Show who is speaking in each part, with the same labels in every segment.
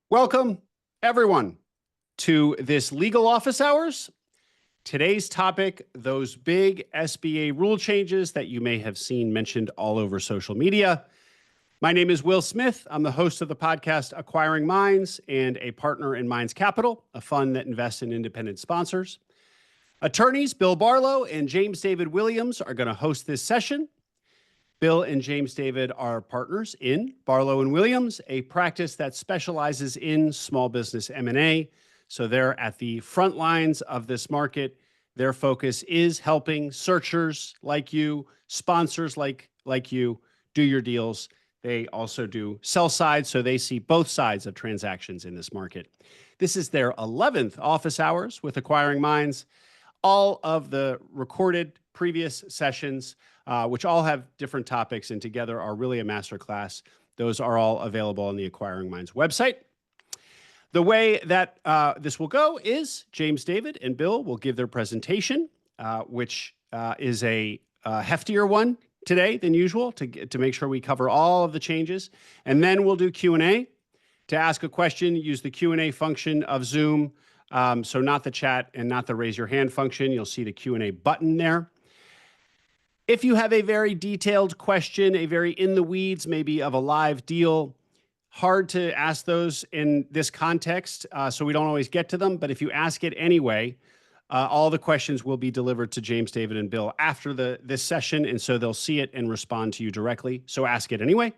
Speaker 1: Welcome, everyone, to this legal office hours. Today's topic, those big SBA rule changes that you may have seen mentioned all over social media. My name is Will Smith. I'm the host of the podcast Acquiring Minds and a partner in Minds Capital, a fund that invests in independent sponsors. Attorneys Bill Barlow and James David Williams are going to host this session. Bill and James David are partners in Barlow and Williams, a practice that specializes in small business M&A. So they're at the front lines of this market. Their focus is helping searchers like you, sponsors like you, do your deals. They also do sell side, so they see both sides of transactions in this market. This is their 11th office hours with Acquiring Minds. All of the recorded previous sessions, which all have different topics and together are really a masterclass. Those are all available on the Acquiring Minds website. The way that this will go is James David and Bill will give their presentation, which is a heftier one today than usual to make sure we cover all of the changes. And then we'll do Q&A. To ask a question, use the Q&A function of Zoom. So not the chat and not the raise your hand function. You'll see the Q&A button there. If you have a very detailed question, a very in the weeds, maybe of a live deal, hard to ask those in this context, so we don't always get to them. But if you ask it anyway, all the questions will be delivered to James, David, and Bill after this session, and so they'll see it and respond to you directly. So ask it anyway.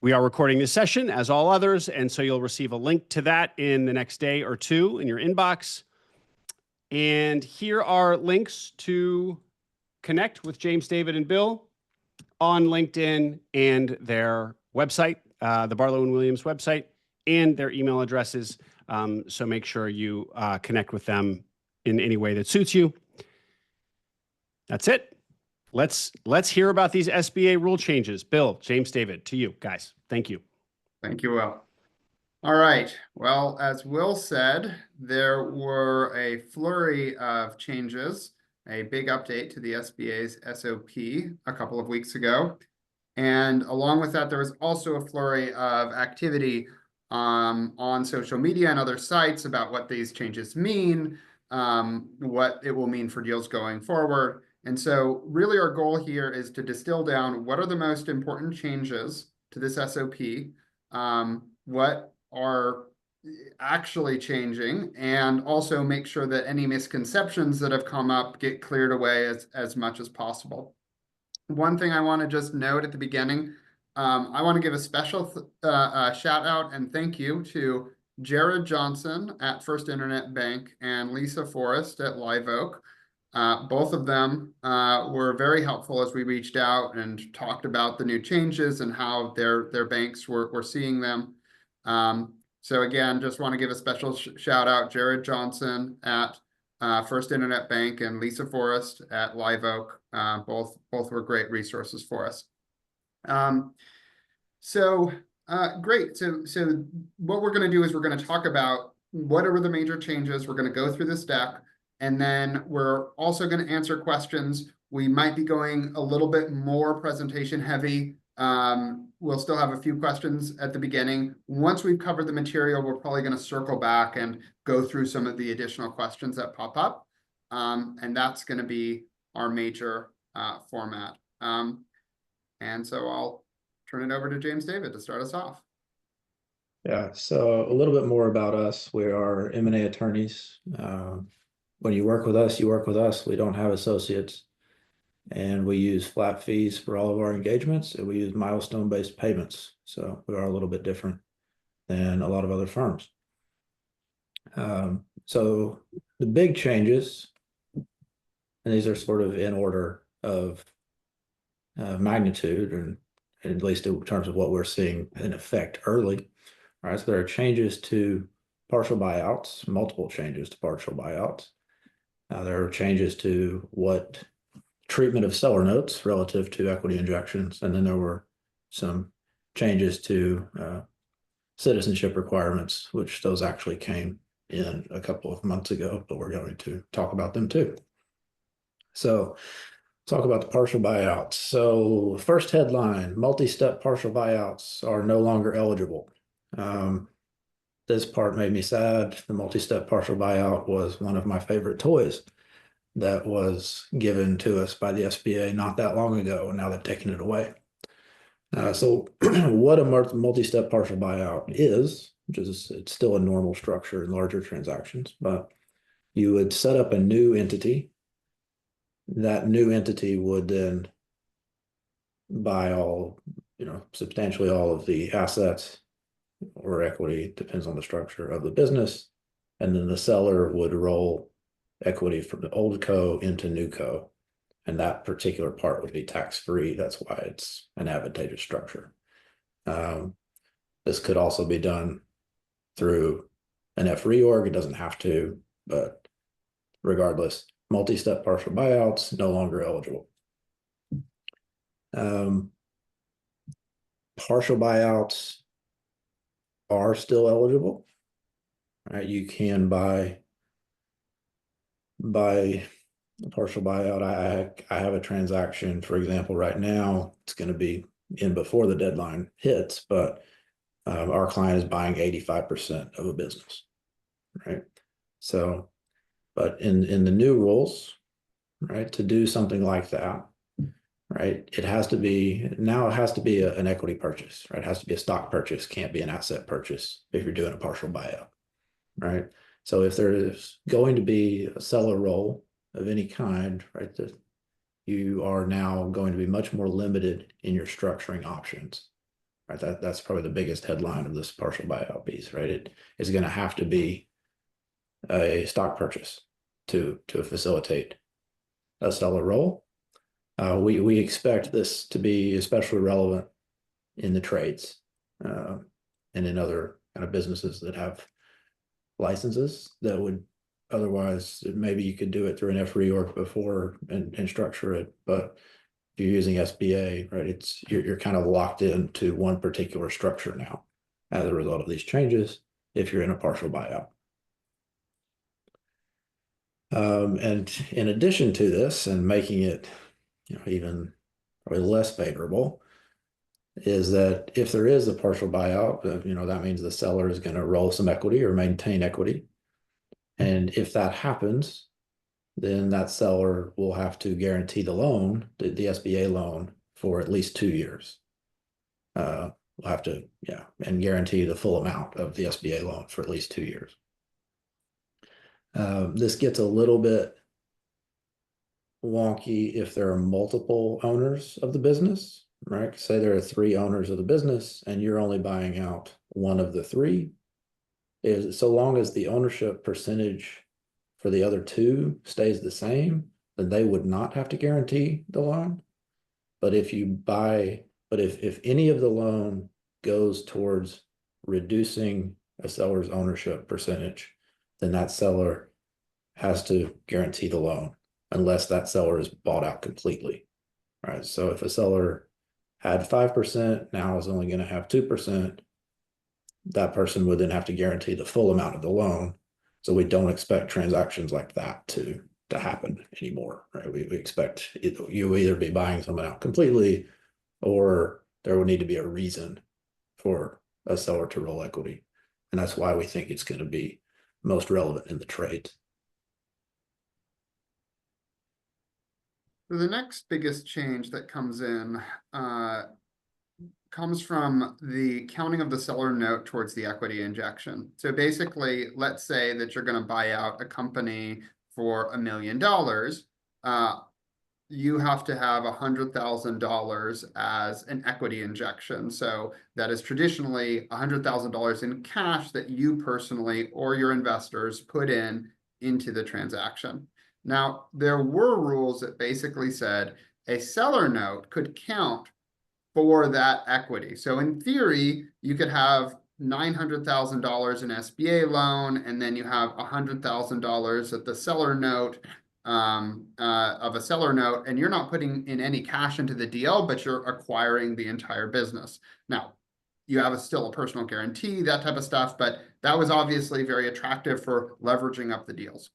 Speaker 1: We are recording this session, as all others, and so you'll receive a link to that in the next day or two in your inbox. And here are links to connect with James, David, and Bill on LinkedIn and their website, the Barlow and Williams website, and their email addresses. So make sure you connect with them in any way that suits you. That's it. Let's hear about these SBA rule changes. Bill, James, David, to you guys. Thank you.
Speaker 2: Thank you, Will. All right. Well, as Will said, there were a flurry of changes, a big update to the SBA's SOP a couple of weeks ago. And along with that, there was also a flurry of activity on social media and other sites about what these changes mean, what it will mean for deals going forward. And so really our goal here is to distill down what are the most important changes to this SOP, what are actually changing, and also make sure that any misconceptions that have come up get cleared away as much as possible. One thing I want to just note at the beginning, I want to give a special shout out and thank you to Jared Johnson at First Internet Bank and Lisa Forrest at Live Oak. Both of them were very helpful as we reached out and talked about the new changes and how their banks were seeing them. So again, just want to give a special shout out, Jared Johnson at First Internet Bank and Lisa Forrest at Live Oak. Both were great resources for us. Great. So what we're going to do is we're going to talk about what are the major changes. We're going to go through this deck, and then we're also going to answer questions. We might be going a little bit more presentation heavy. We'll still have a few questions at the beginning. Once we've covered the material, we're probably going to circle back and go through some of the additional questions that pop up. And that's going to be our major format. And so I'll turn it over to James David to start us off.
Speaker 3: Yeah, so a little bit more about us. We are M&A attorneys. When you work with us, you work with us. We don't have associates. And we use flat fees for all of our engagements, and we use milestone-based payments. So we are a little bit different than a lot of other firms. So the big changes, and these are sort of in order of magnitude, and at least in terms of what we're seeing in effect early. All right, so there are changes to partial buyouts, multiple changes to partial buyouts. There are changes to what treatment of seller notes relative to equity injections. And then there were some changes to citizenship requirements, which those actually came in a couple of months ago, but we're going to talk about them too. So talk about the partial buyouts. So first headline, multi-step partial buyouts are no longer eligible. This part made me sad. The multi-step partial buyout was one of my favorite toys that was given to us by the SBA not that long ago, and now they've taken it away. So what a multi-step partial buyout is, which is it's still a normal structure in larger transactions, but you would set up a new entity. That new entity would then buy all, substantially all of the assets or equity, depends on the structure of the business. And then the seller would roll equity from the old co into new co. And that particular part would be tax-free. That's why it's an advantageous structure. This could also be done through an F reorg. It doesn't have to, but regardless, multi-step partial buyouts, no longer eligible. Partial buyouts are still eligible. Right? You can buy a partial buyout. I have a transaction, for example, right now. It's going to be in before the deadline hits, but our client is buying 85% of a business, right? So, but in the new rules, right, to do something like that, right, it has to be an equity purchase, right? It has to be a stock purchase, can't be an asset purchase if you're doing a partial buyout, right? So if there is going to be a seller role of any kind, right, that you are now going to be much more limited in your structuring options, right? That's probably the biggest headline of this partial buyout piece, right? It is going to have to be a stock purchase to facilitate a seller role. We expect this to be especially relevant in the trades and in other kind of businesses that have licenses that would otherwise, maybe you could do it through an F reorg before and structure it, but if you're using SBA, right, you're kind of locked into one particular structure now as a result of these changes if you're in a partial buyout. And in addition to this, and making it even probably less favorable, is that if there is a partial buyout, that means the seller is going to roll some equity or maintain equity. And if that happens, then that seller will have to guarantee the loan, the SBA loan, for at least 2 years. We'll have to, and guarantee the full amount of the SBA loan for at least 2 years. This gets a little bit wonky if there are multiple owners of the business, right? Say there are 3 owners of the business and you're only buying out one of the 3. So long as the ownership percentage for the other 2 stays the same, then they would not have to guarantee the loan. But if any of the loan goes towards reducing a seller's ownership percentage, then that seller has to guarantee the loan unless that seller is bought out completely, right? So if a seller had 5%, now is only going to have 2%, that person would then have to guarantee the full amount of the loan. So we don't expect transactions like that to happen anymore, right? We expect you either be buying someone out completely, or there would need to be a reason for a seller to roll equity. And that's why we think it's going to be most relevant in the trades.
Speaker 2: So the next biggest change that comes in comes from the counting of the seller note towards the equity injection. So basically, let's say that you're going to buy out a company for $1 million. You have to have $100,000 as an equity injection. So that is traditionally $100,000 in cash that you personally or your investors put into the transaction. Now, there were rules that basically said a seller note could count for that equity. So in theory, you could have $900,000 in SBA loan, and then you have $100,000 at the seller note of a seller note, and you're not putting in any cash into the deal, but you're acquiring the entire business. Now, you have still a personal guarantee, that type of stuff, but that was obviously very attractive for leveraging up the deals.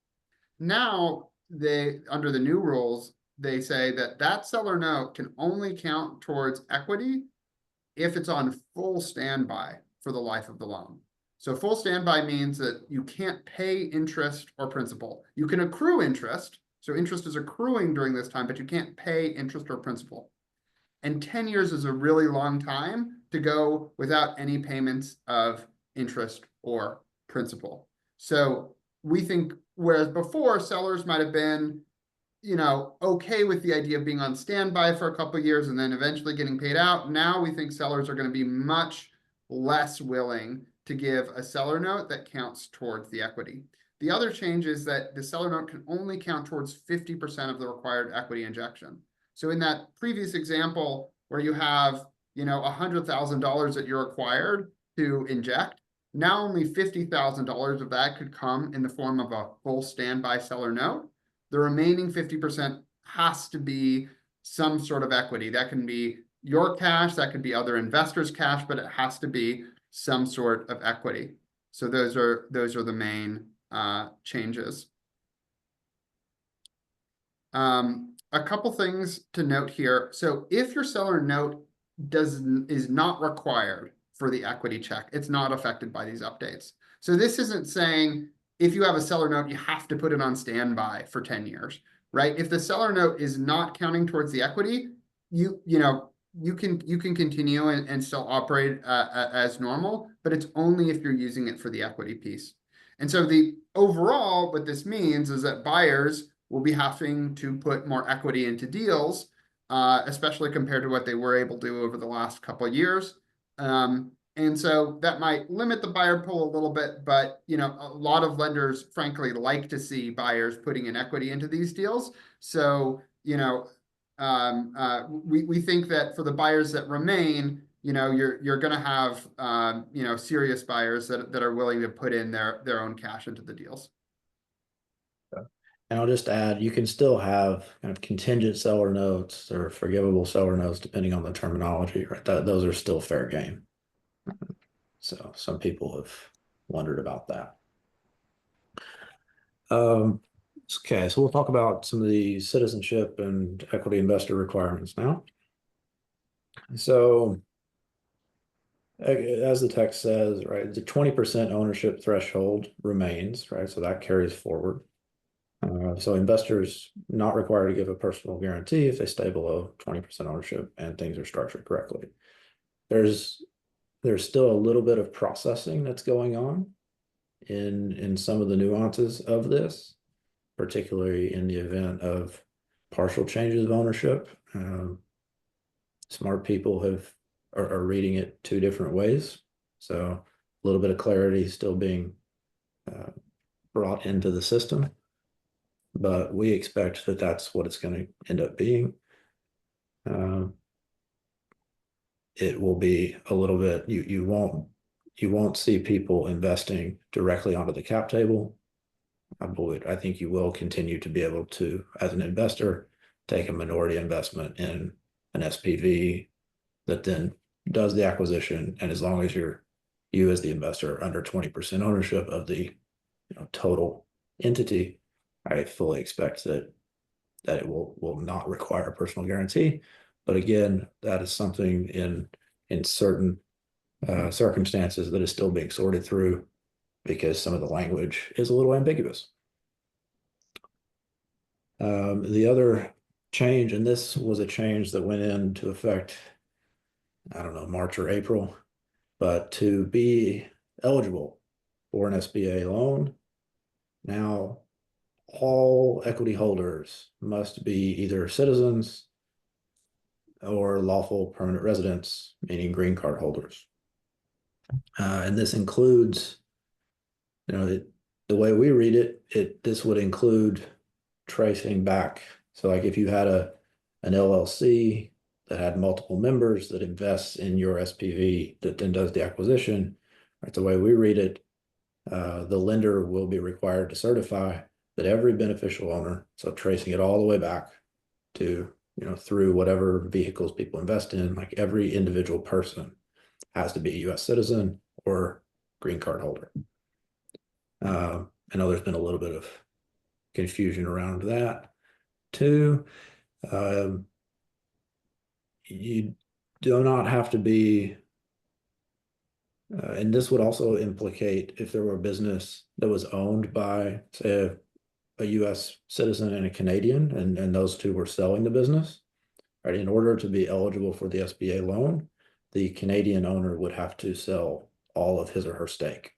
Speaker 2: Now, under the new rules, they say that seller note can only count towards equity if it's on full standby. for the life of the loan. So full standby means that you can't pay interest or principal. You can accrue interest. So interest is accruing during this time, but you can't pay interest or principal. And 10 years is a really long time to go without any payments of interest or principal. So we think, whereas before sellers might have been, okay with the idea of being on standby for a couple of years and then eventually getting paid out, now we think sellers are going to be much less willing to give a seller note that counts towards the equity. The other change is that the seller note can only count towards 50% of the required equity injection. So in that previous example where you have, $100,000 that you're required to inject, now only $50,000 of that could come in the form of a full standby seller note. The remaining 50% has to be some sort of equity. That can be your cash, that could be other investors' cash, but it has to be some sort of equity. So those are the main changes. A couple things to note here. So if your seller note is not required for the equity check, it's not affected by these updates. So this isn't saying if you have a seller note, you have to put it on standby for 10 years, right? If the seller note is not counting towards the equity, you can continue and still operate as normal, but it's only if you're using it for the equity piece. And so the overall, what this means is that buyers will be having to put more equity into deals, especially compared to what they were able to do over the last couple of years. And so that might limit the buyer pool a little bit, but a lot of lenders, frankly, like to see buyers putting in equity into these deals. So we think that for the buyers that remain, you're going to have serious buyers that are willing to put in their own cash into the deals.
Speaker 3: And I'll just add, you can still have kind of contingent seller notes or forgivable seller notes, depending on the terminology, right? Those are still fair game. So some people have wondered about that. Okay, so we'll talk about some of the citizenship and equity investor requirements now. So as the text says, right, the 20% ownership threshold remains, right? So that carries forward. So investors not required to give a personal guarantee if they stay below 20% ownership and things are structured correctly. There's still a little bit of processing that's going on in some of the nuances of this, particularly in the event of partial changes of ownership. Smart people are reading it two different ways. So a little bit of clarity is still being brought into the system. But we expect that that's what it's going to end up being. It will be a little bit, you won't see people investing directly onto the cap table. I think you will continue to be able to, as an investor, take a minority investment in an SPV that then does the acquisition. And as long as you as the investor are under 20% ownership of the total entity, I fully expect that it will not require a personal guarantee. But again, that is something in certain circumstances that is still being sorted through because some of the language is a little ambiguous. The other change, and this was a change that went into effect, I don't know, March or April, but to be eligible for an SBA loan, now all equity holders must be either citizens or lawful permanent residents, meaning green card holders. And this includes, the way we read it, this would include tracing back. So like if you had an LLC that had multiple members that invests in your SPV that then does the acquisition, right, the way we read it, the lender will be required to certify that every beneficial owner, so tracing it all the way back to, through whatever vehicles people invest in, like every individual person has to be a US citizen or green card holder. I know there's been a little bit of confusion around that too. You do not have to be And this would also implicate if there were a business that was owned by, say, a US citizen and a Canadian, and those two were selling the business, right? In order to be eligible for the SBA loan, the Canadian owner would have to sell all of his or her stake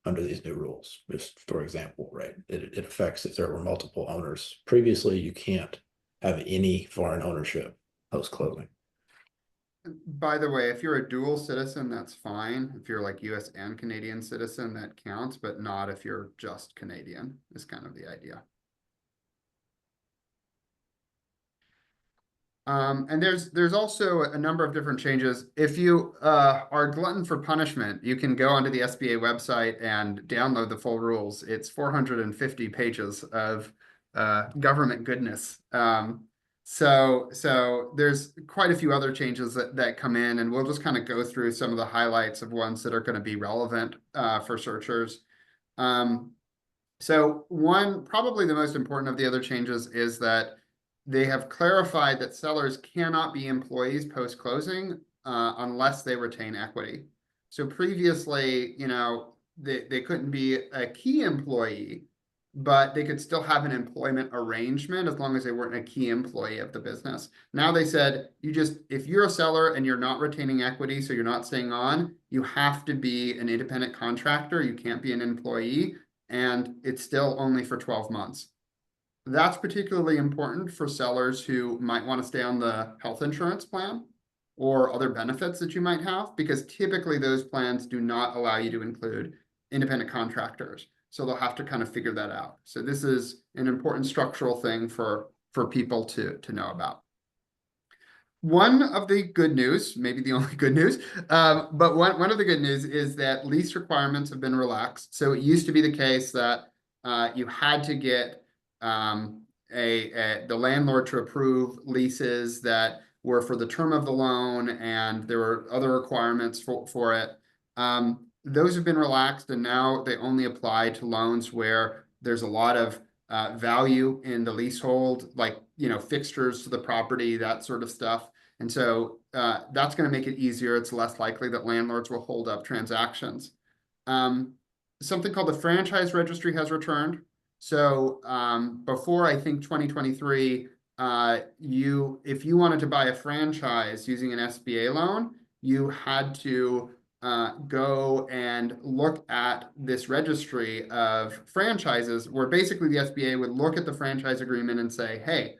Speaker 3: under these new rules. Just for example, right? It affects if there were multiple owners. Previously, you can't have any foreign ownership post-closing.
Speaker 2: By the way, if you're a dual citizen, that's fine. If you're like US and Canadian citizen, that counts, but not if you're just Canadian, is kind of the idea. And there's also a number of different changes. If you are a glutton for punishment, you can go onto the SBA website and download the full rules. It's 450 pages of government goodness. So there's quite a few other changes that come in, and we'll just kind of go through some of the highlights of ones that are going to be relevant for searchers. So one, probably the most important of the other changes is that they have clarified that sellers cannot be employees post-closing unless they retain equity. So previously, they couldn't be a key employee, but they could still have an employment arrangement as long as they weren't a key employee of the business. Now they said, if you're a seller and you're not retaining equity, so you're not staying on, you have to be an independent contractor. You can't be an employee, and it's still only for 12 months. That's particularly important for sellers who might want to stay on the health insurance plan or other benefits that you might have, because typically those plans do not allow you to include independent contractors. So they'll have to kind of figure that out. So this is an important structural thing for people to know about. One of the good news, maybe the only good news, but one of the good news is that lease requirements have been relaxed. So it used to be the case that you had to get the landlord to approve leases that were for the term of the loan, and there were other requirements for it. Those have been relaxed, and now they only apply to loans where there's a lot of value in the leasehold, like fixtures to the property, that sort of stuff. And so that's going to make it easier. It's less likely that landlords will hold up transactions. Something called the franchise registry has returned. So before, I think 2023, if you wanted to buy a franchise using an SBA loan, you had to go and look at this registry of franchises, where basically the SBA would look at the franchise agreement and say, hey,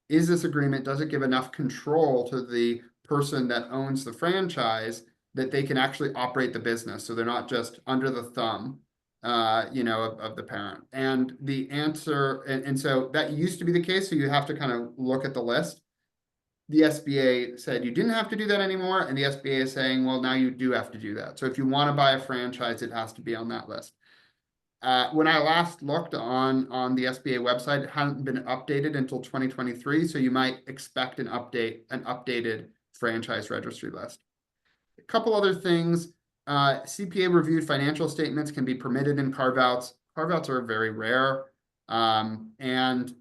Speaker 2: is this agreement, does it give enough control to the person that owns the franchise that they can actually operate the business, so they're not just under the thumb of the parent? And the answer, and so that used to be the case, so you have to kind of look at the list. The SBA said you didn't have to do that anymore, and the SBA is saying, well, now you do have to do that. So if you want to buy a franchise, it has to be on that list. When I last looked on the SBA website, it hadn't been updated until 2023, so you might expect an updated franchise registry list. A couple other things. CPA reviewed financial statements can be permitted in carve-outs. Carve-outs are very rare, and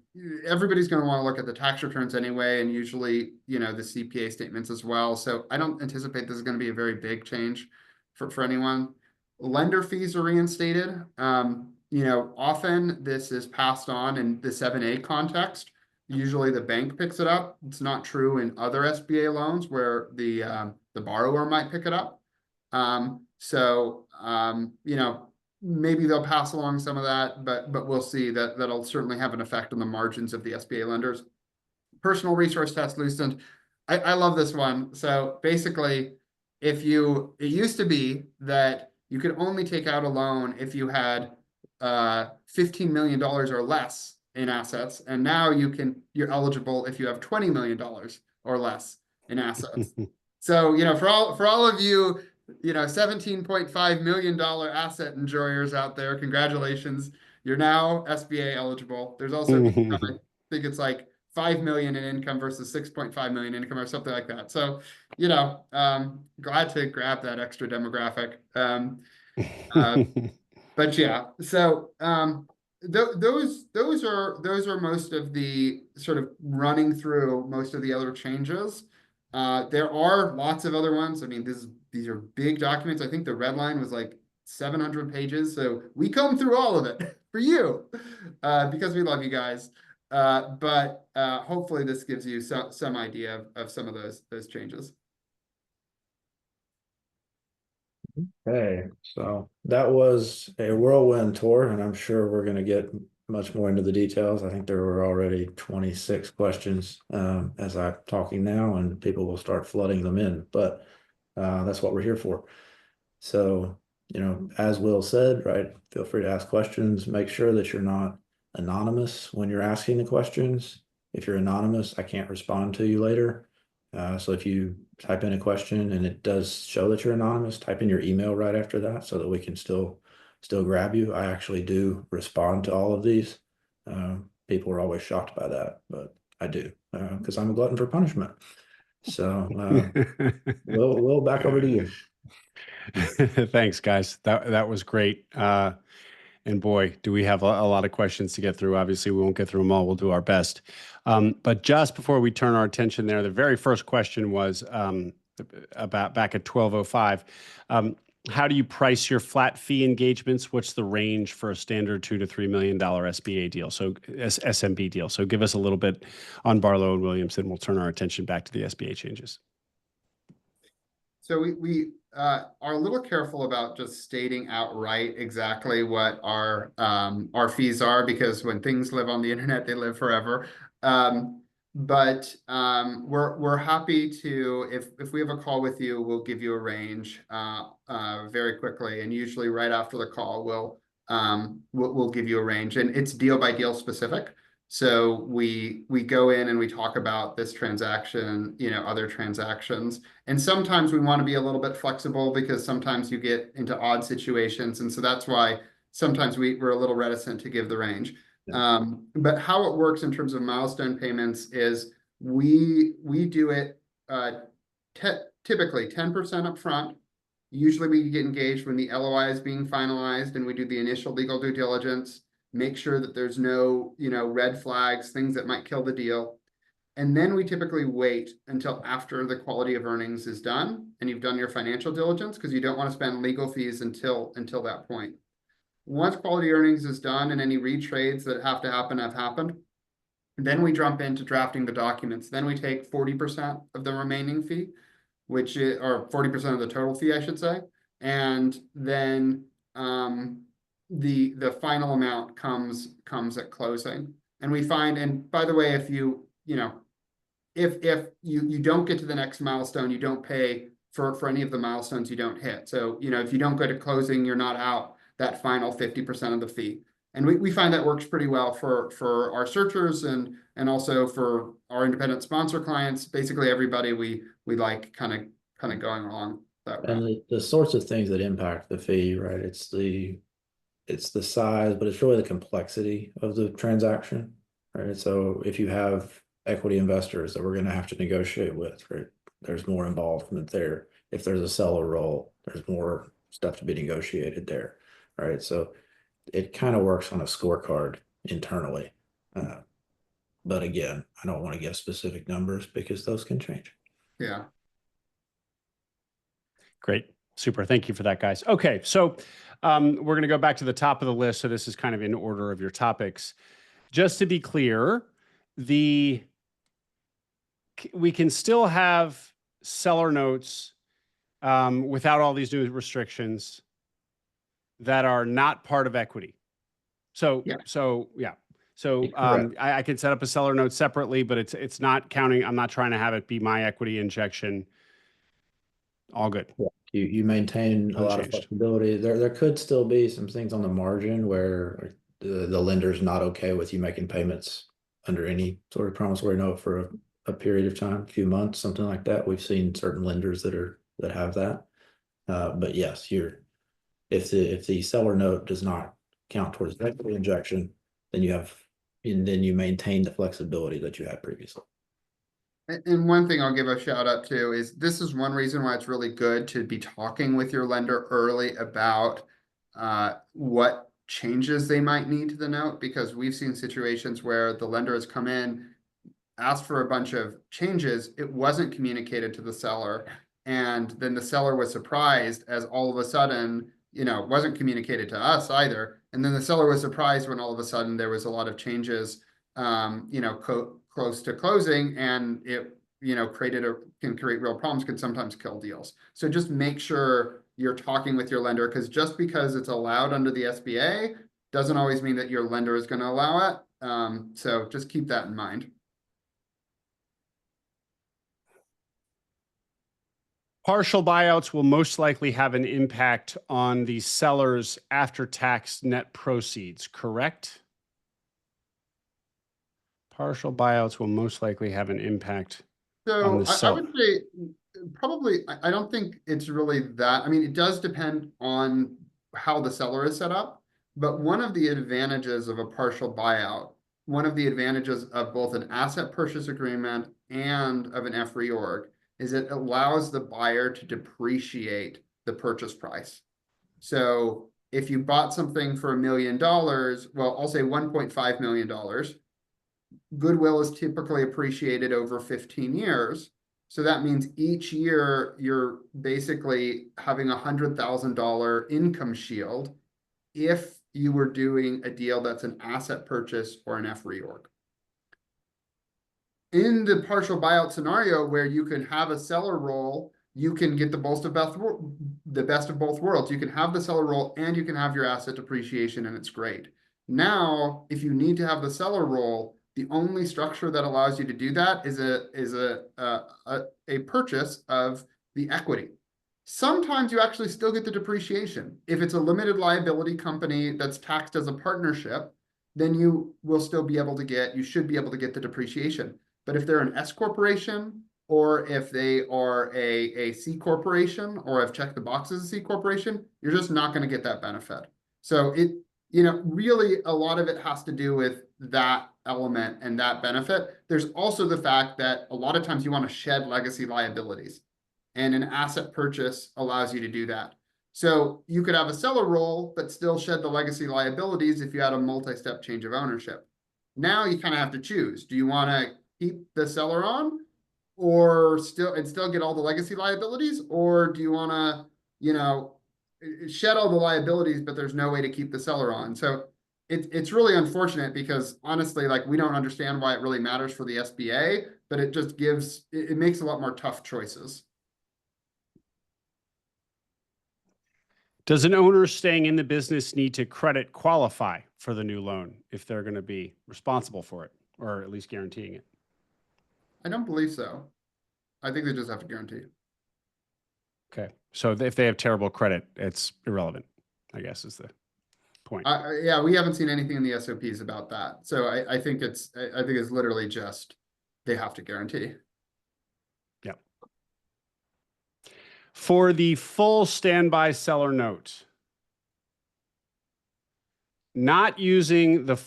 Speaker 2: everybody's going to want to look at the tax returns anyway, and usually, the CPA statements as well. So I don't anticipate this is going to be a very big change for anyone. Lender fees are reinstated. Often this is passed on in the 7A context. Usually the bank picks it up. It's not true in other SBA loans where the borrower might pick it up. Maybe they'll pass along some of that, but we'll see. That'll certainly have an effect on the margins of the SBA lenders. Personal resource test loosened. I love this one. So basically, it used to be that you could only take out a loan if you had $15 million or less in assets, and now you're eligible if you have $20 million or less in assets. So for all of you, $17.5 million asset enjoyers out there, congratulations, you're now SBA eligible. There's also I think it's like 5 million in income versus 6.5 million income or something like that. So glad to grab that extra demographic. But yeah, so those are most of the sort of running through most of the other changes. There are lots of other ones. I mean, these are big documents. I think the red line was like 700 pages. So we comb through all of it for you, because we love you guys. But hopefully this gives you some idea of some of those changes.
Speaker 3: Okay, so that was a whirlwind tour, and I'm sure we're going to get much more into the details. I think there were already 26 questions as I'm talking now, and people will start flooding them in, but that's what we're here for. So, as Will said, right, feel free to ask questions. Make sure that you're not anonymous when you're asking the questions. If you're anonymous, I can't respond to you later. So if you type in a question and it does show that you're anonymous, type in your email right after that so that we can still grab you. I actually do respond to all of these. People are always shocked by that, but I do because I'm a glutton for punishment. So we'll back over to you.
Speaker 1: Thanks, guys. That was great. And boy, do we have a lot of questions to get through. Obviously, we won't get through them all. We'll do our best. But just before we turn our attention there, the very first question was about back at 12:05. How do you price your flat fee engagements? What's the range for a standard $2 to $3 million SBA deal? So SMB deal. So give us a little bit on Barlow and Williams, and we'll turn our attention back to the SBA changes.
Speaker 2: So we are a little careful about just stating outright exactly what our fees are, because when things live on the internet, they live forever. But we're happy to, if we have a call with you, we'll give you a range very quickly, and usually right after the call, we'll give you a range, and it's deal by deal specific. So we go in and we talk about this transaction, other transactions. And sometimes we want to be a little bit flexible because sometimes you get into odd situations. And so that's why sometimes we're a little reticent to give the range.
Speaker 3: Yeah.
Speaker 2: But how it works in terms of milestone payments is we do it typically 10% upfront. Usually we get engaged when the LOI is being finalized and we do the initial legal due diligence. Make sure that there's no, red flags, things that might kill the deal. And then we typically wait until after the quality of earnings is done and you've done your financial diligence, because you don't want to spend legal fees until that point. Once quality earnings is done and any retrades that have to happen have happened, then we jump into drafting the documents. Then we take 40% of the remaining fee, which is, or 40% of the total fee, I should say. And then the final amount comes at closing. And we find, and by the way, if you don't get to the next milestone, you don't pay for any of the milestones you don't hit. So, if you don't go to closing, you're not out that final 50% of the fee. And we find that works pretty well for our searchers and also for our independent sponsor clients. Basically everybody we like kind of going along that route.
Speaker 3: And the sorts of things that impact the fee, right? It's the size, but it's really the complexity of the transaction, right? So if you have equity investors that we're going to have to negotiate with, right, there's more involvement there. If there's a seller role, there's more stuff to be negotiated there, right? So it kind of works on a scorecard internally. But again, I don't want to give specific numbers because those can change.
Speaker 2: Yeah.
Speaker 1: Great. Super. Thank you for that, guys. Okay. So we're going to go back to the top of the list. So this is kind of in order of your topics. Just to be clear, we can still have seller notes without all these new restrictions that are not part of equity. So,
Speaker 2: yeah.
Speaker 1: So I can set up a seller note separately, but it's not counting. I'm not trying to have it be my equity injection. All good.
Speaker 3: Yeah. You maintain a lot of flexibility. There could still be some things on the margin where the lender's not okay with you making payments under any sort of promissory note for a period of time, a few months, something like that. We've seen certain lenders that have that. But yes, if the seller note does not count towards the equity injection, then you maintain the flexibility that you had previously.
Speaker 2: And one thing I'll give a shout out to is this is one reason why it's really good to be talking with your lender early about what changes they might need to the note, because we've seen situations where the lender has come in, asked for a bunch of changes, it wasn't communicated to the seller. And then the seller was surprised as all of a sudden, it wasn't communicated to us either. And then the seller was surprised when all of a sudden there was a lot of changes, close to closing, and it, can create real problems, can sometimes kill deals. So just make sure you're talking with your lender, because just because it's allowed under the SBA doesn't always mean that your lender is going to allow it. So just keep that in mind.
Speaker 1: Partial buyouts will most likely have an impact on the seller's after-tax net proceeds, correct? Partial buyouts will most likely have an impact on
Speaker 2: So
Speaker 1: the
Speaker 2: I
Speaker 1: seller.
Speaker 2: would say probably, I don't think it's really that. I mean, it does depend on how the seller is set up, but one of the advantages of a partial buyout, one of the advantages of both an asset purchase agreement and of an F reorg, is it allows the buyer to depreciate the purchase price. So if you bought something for $1 million, well, I'll say $1.5 million, goodwill is typically appreciated over 15 years. So that means each year you're basically having $100,000 income shield if you were doing a deal that's an asset purchase or an F reorg. In the partial buyout scenario where you can have a seller roll, you can get the best of both worlds. You can have the seller roll and you can have your asset depreciation, and it's great. Now, if you need to have the seller roll, the only structure that allows you to do that is a purchase of the equity. Sometimes you actually still get the depreciation. If it's a limited liability company that's taxed as a partnership, then you should be able to get the depreciation. But if they're an S corporation, or if they are a C corporation, or have checked the box as a C corporation, you're just not going to get that benefit. So really a lot of it has to do with that element and that benefit. There's also the fact that a lot of times you want to shed legacy liabilities, and an asset purchase allows you to do that. So you could have a seller roll, but still shed the legacy liabilities if you had a multi-step change of ownership. Now you kind of have to choose. Do you want to keep the seller on, or still get all the legacy liabilities, or do you want to, shed all the liabilities, but there's no way to keep the seller on? So it's really unfortunate, because honestly, like, we don't understand why it really matters for the SBA, but it just it makes a lot more tough choices.
Speaker 1: Does an owner staying in the business need to credit qualify for the new loan if they're going to be responsible for it, or at least guaranteeing it?
Speaker 2: I don't believe so. I think they just have to guarantee.
Speaker 1: Okay. So if they have terrible credit, it's irrelevant, I guess, is the point.
Speaker 2: Yeah, we haven't seen anything in the SOPs about that. So I think it's literally just they have to guarantee.
Speaker 1: Yeah. For the full standby seller note, not using the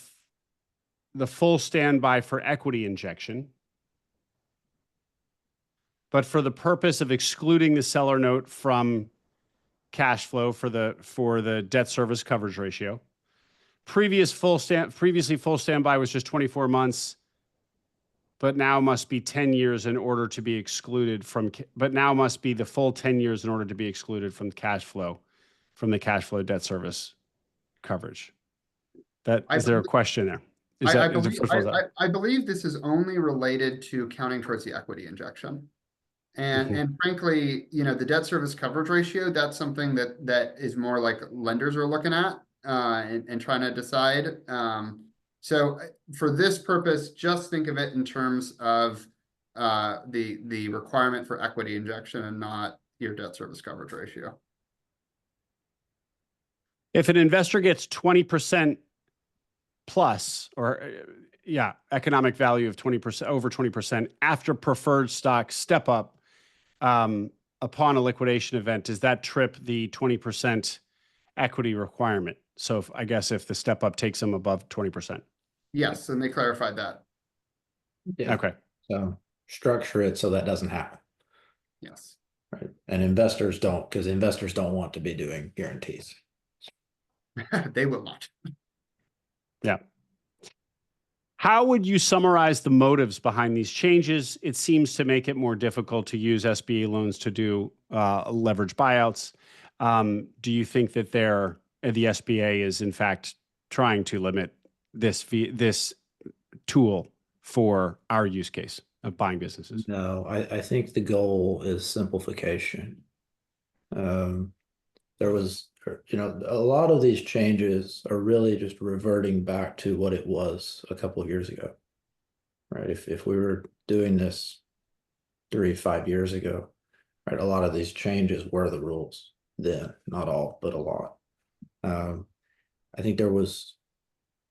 Speaker 1: full standby for equity injection, but for the purpose of excluding the seller note from cash flow for the debt service coverage ratio. Previously full standby was just 24 months, but now must be 10 years in order to be excluded from, but now must be the full 10 years in order to be excluded from cash flow, from the cash flow debt service coverage. Is there a question there?
Speaker 2: I believe this is only related to counting towards the equity injection. And frankly, the debt service coverage ratio, that's something that is more like lenders are looking at and trying to decide. So for this purpose, just think of it in terms of the requirement for equity injection and not your debt service coverage ratio.
Speaker 1: If an investor gets 20% plus, or economic value of 20%, over 20% after preferred stock step up, upon a liquidation event, does that trip the 20% equity requirement? So I guess if the step up takes them above 20%.
Speaker 2: Yes, and they clarified that.
Speaker 3: Yeah.
Speaker 1: Okay.
Speaker 3: So structure it so that doesn't happen.
Speaker 2: Yes.
Speaker 3: Right. And investors don't, because investors don't want to be doing guarantees.
Speaker 2: They will not.
Speaker 1: Yeah. How would you summarize the motives behind these changes? It seems to make it more difficult to use SBA loans to do leverage buyouts. Do you think that the SBA is in fact trying to limit this tool for our use case of buying businesses?
Speaker 3: No, I think the goal is simplification. There was, a lot of these changes are really just reverting back to what it was a couple of years ago, right? If we were doing this 5 years ago, right, a lot of these changes were the rules then, not all, but a lot. I think there was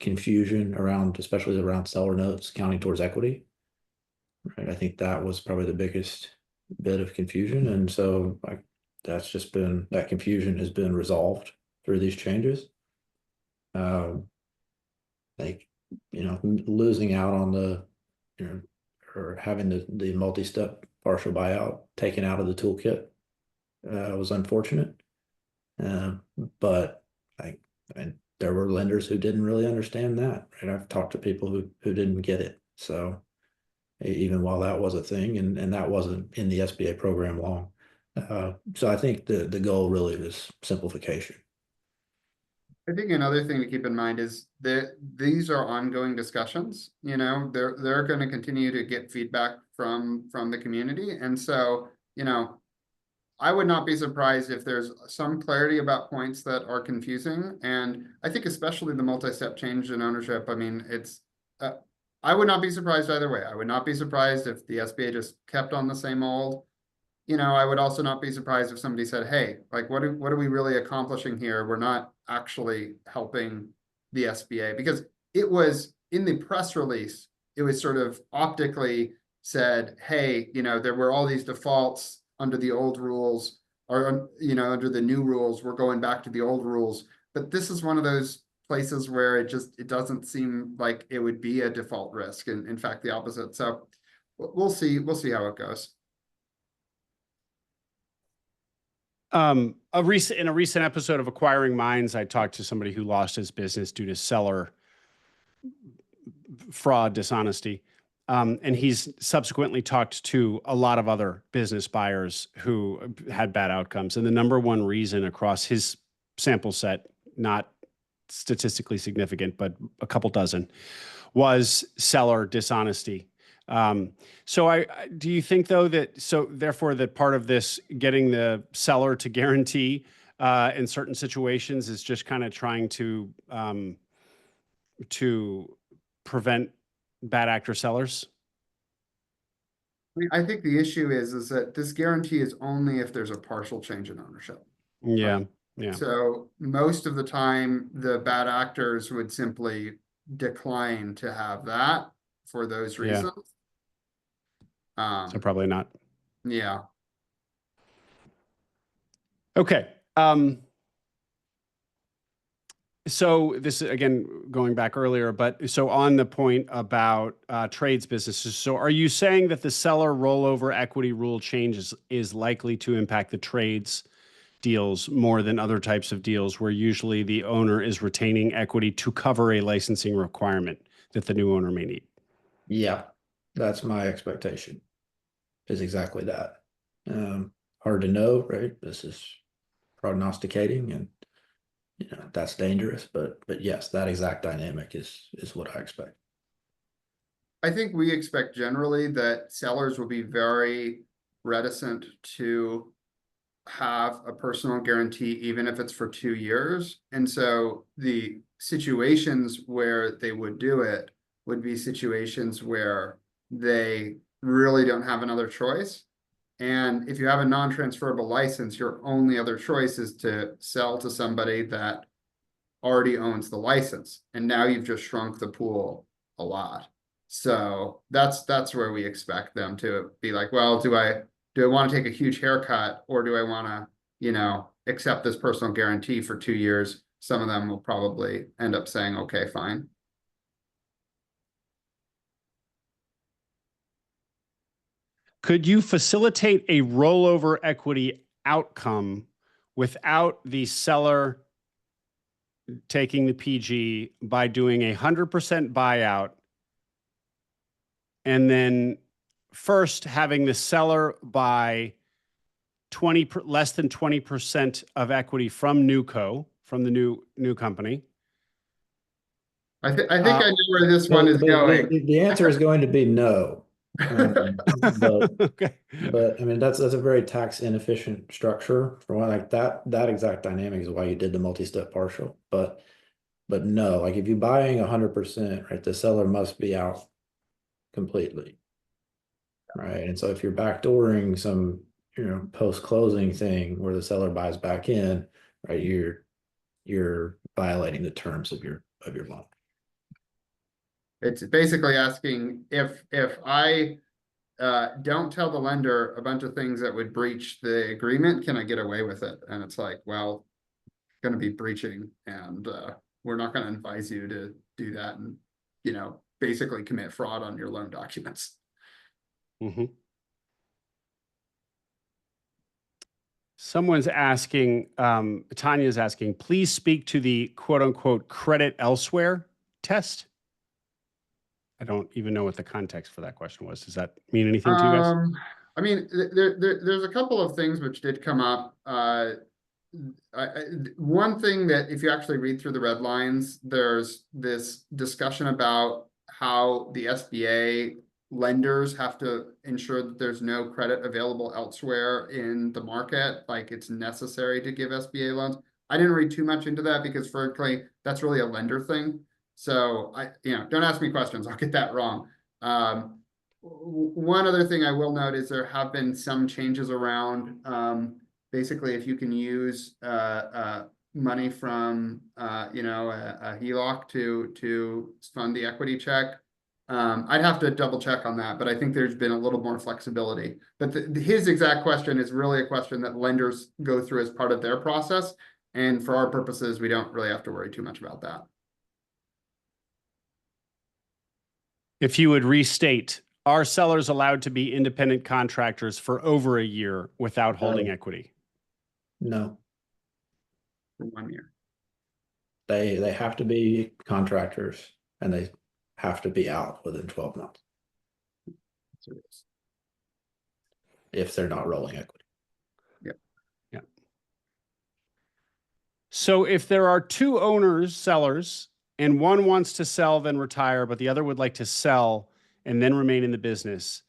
Speaker 3: confusion around, especially around seller notes counting towards equity, right? I think that was probably the biggest bit of confusion, and so that confusion has been resolved through these changes. Like, losing out on or having the multi-step partial buyout taken out of the toolkit was unfortunate. But there were lenders who didn't really understand that, right? I've talked to people who didn't get it. So even while that was a thing, and that wasn't in the SBA program long. So I think the goal really is simplification.
Speaker 2: I think another thing to keep in mind is that these are ongoing discussions. They're going to continue to get feedback from the community, and so I would not be surprised if there's some clarity about points that are confusing. And I think especially the multi-step change in ownership. I mean, I would not be surprised either way. I would not be surprised if the SBA just kept on the same old. I would also not be surprised if somebody said, hey, like, what are we really accomplishing here? We're not actually helping the SBA, because it was in the press release, it was sort of optically said, hey, there were all these defaults under the old rules, or, under the new rules, we're going back to the old rules. But this is one of those places where it doesn't seem like it would be a default risk. And in fact, the opposite. So we'll see how it goes.
Speaker 1: In a recent episode of Acquiring Minds, I talked to somebody who lost his business due to seller fraud, dishonesty. And he's subsequently talked to a lot of other business buyers who had bad outcomes. And the number one reason across his sample set, not statistically significant, but a couple dozen, was seller dishonesty. So do you think though therefore that part of this getting the seller to guarantee in certain situations is just kind of trying to prevent bad actor sellers?
Speaker 2: I think the issue is that this guarantee is only if there's a partial change in ownership.
Speaker 1: Yeah. Yeah.
Speaker 2: So most of the time, the bad actors would simply decline to have that for those reasons.
Speaker 1: So probably not.
Speaker 2: Yeah.
Speaker 1: Okay. So this is, again, going back earlier, but so on the point about trades businesses, so are you saying that the seller rollover equity rule change is likely to impact the trades deals more than other types of deals where usually the owner is retaining equity to cover a licensing requirement that the new owner may need?
Speaker 3: Yeah, that's my expectation, is exactly that. Hard to know, right? This is prognosticating, and that's dangerous, but yes, that exact dynamic is what I expect.
Speaker 2: I think we expect generally that sellers will be very reticent to have a personal guarantee, even if it's for 2 years. And so the situations where they would do it would be situations where they really don't have another choice. And if you have a non-transferable license, your only other choice is to sell to somebody that already owns the license. And now you've just shrunk the pool a lot. So that's where we expect them to be like, well, do I want to take a huge haircut, or do I want to, accept this personal guarantee for 2 years? Some of them will probably end up saying, okay, fine.
Speaker 1: Could you facilitate a rollover equity outcome without the seller taking the PG by doing 100% buyout and then first having the seller buy less than 20% of equity from from the new company.
Speaker 2: I think I know where this one is going.
Speaker 3: The answer is going to be no. But
Speaker 1: Okay.
Speaker 3: I mean that's a very tax inefficient structure for one, like that exact dynamic is why you did the multi-step partial. But no, like if you're buying 100%, right, the seller must be out completely. Right. And so if you're backdooring some, post-closing thing where the seller buys back in, right, you're violating the terms of your loan.
Speaker 2: It's basically asking if I don't tell the lender a bunch of things that would breach the agreement, can I get away with it? And it's like, well, going to be breaching, and we're not going to advise you to do that and, basically commit fraud on your loan documents.
Speaker 1: Mm-hmm. Someone's asking, Tanya's asking, please speak to the quote unquote credit elsewhere test. I don't even know what the context for that question was. Does that mean anything to you guys?
Speaker 2: I mean, there's a couple of things which did come up. One thing that if you actually read through the red lines, there's this discussion about how the SBA lenders have to ensure that there's no credit available elsewhere in the market, like it's necessary to give SBA loans. I didn't read too much into that because frankly, that's really a lender thing. So don't ask me questions, I'll get that wrong. One other thing I will note is there have been some changes around, basically if you can use money from a HELOC to fund the equity check. I'd have to double check on that, but I think there's been a little more flexibility. But his exact question is really a question that lenders go through as part of their process. And for our purposes, we don't really have to worry too much about that.
Speaker 1: If you would restate, are sellers allowed to be independent contractors for over a year without holding equity?
Speaker 3: No.
Speaker 2: For 1 year.
Speaker 3: They have to be contractors and they have to be out within 12 months. If they're not rolling equity.
Speaker 1: Yeah. So if there are two sellers, and one wants to sell, then retire, but the other would like to sell and then remain in the business,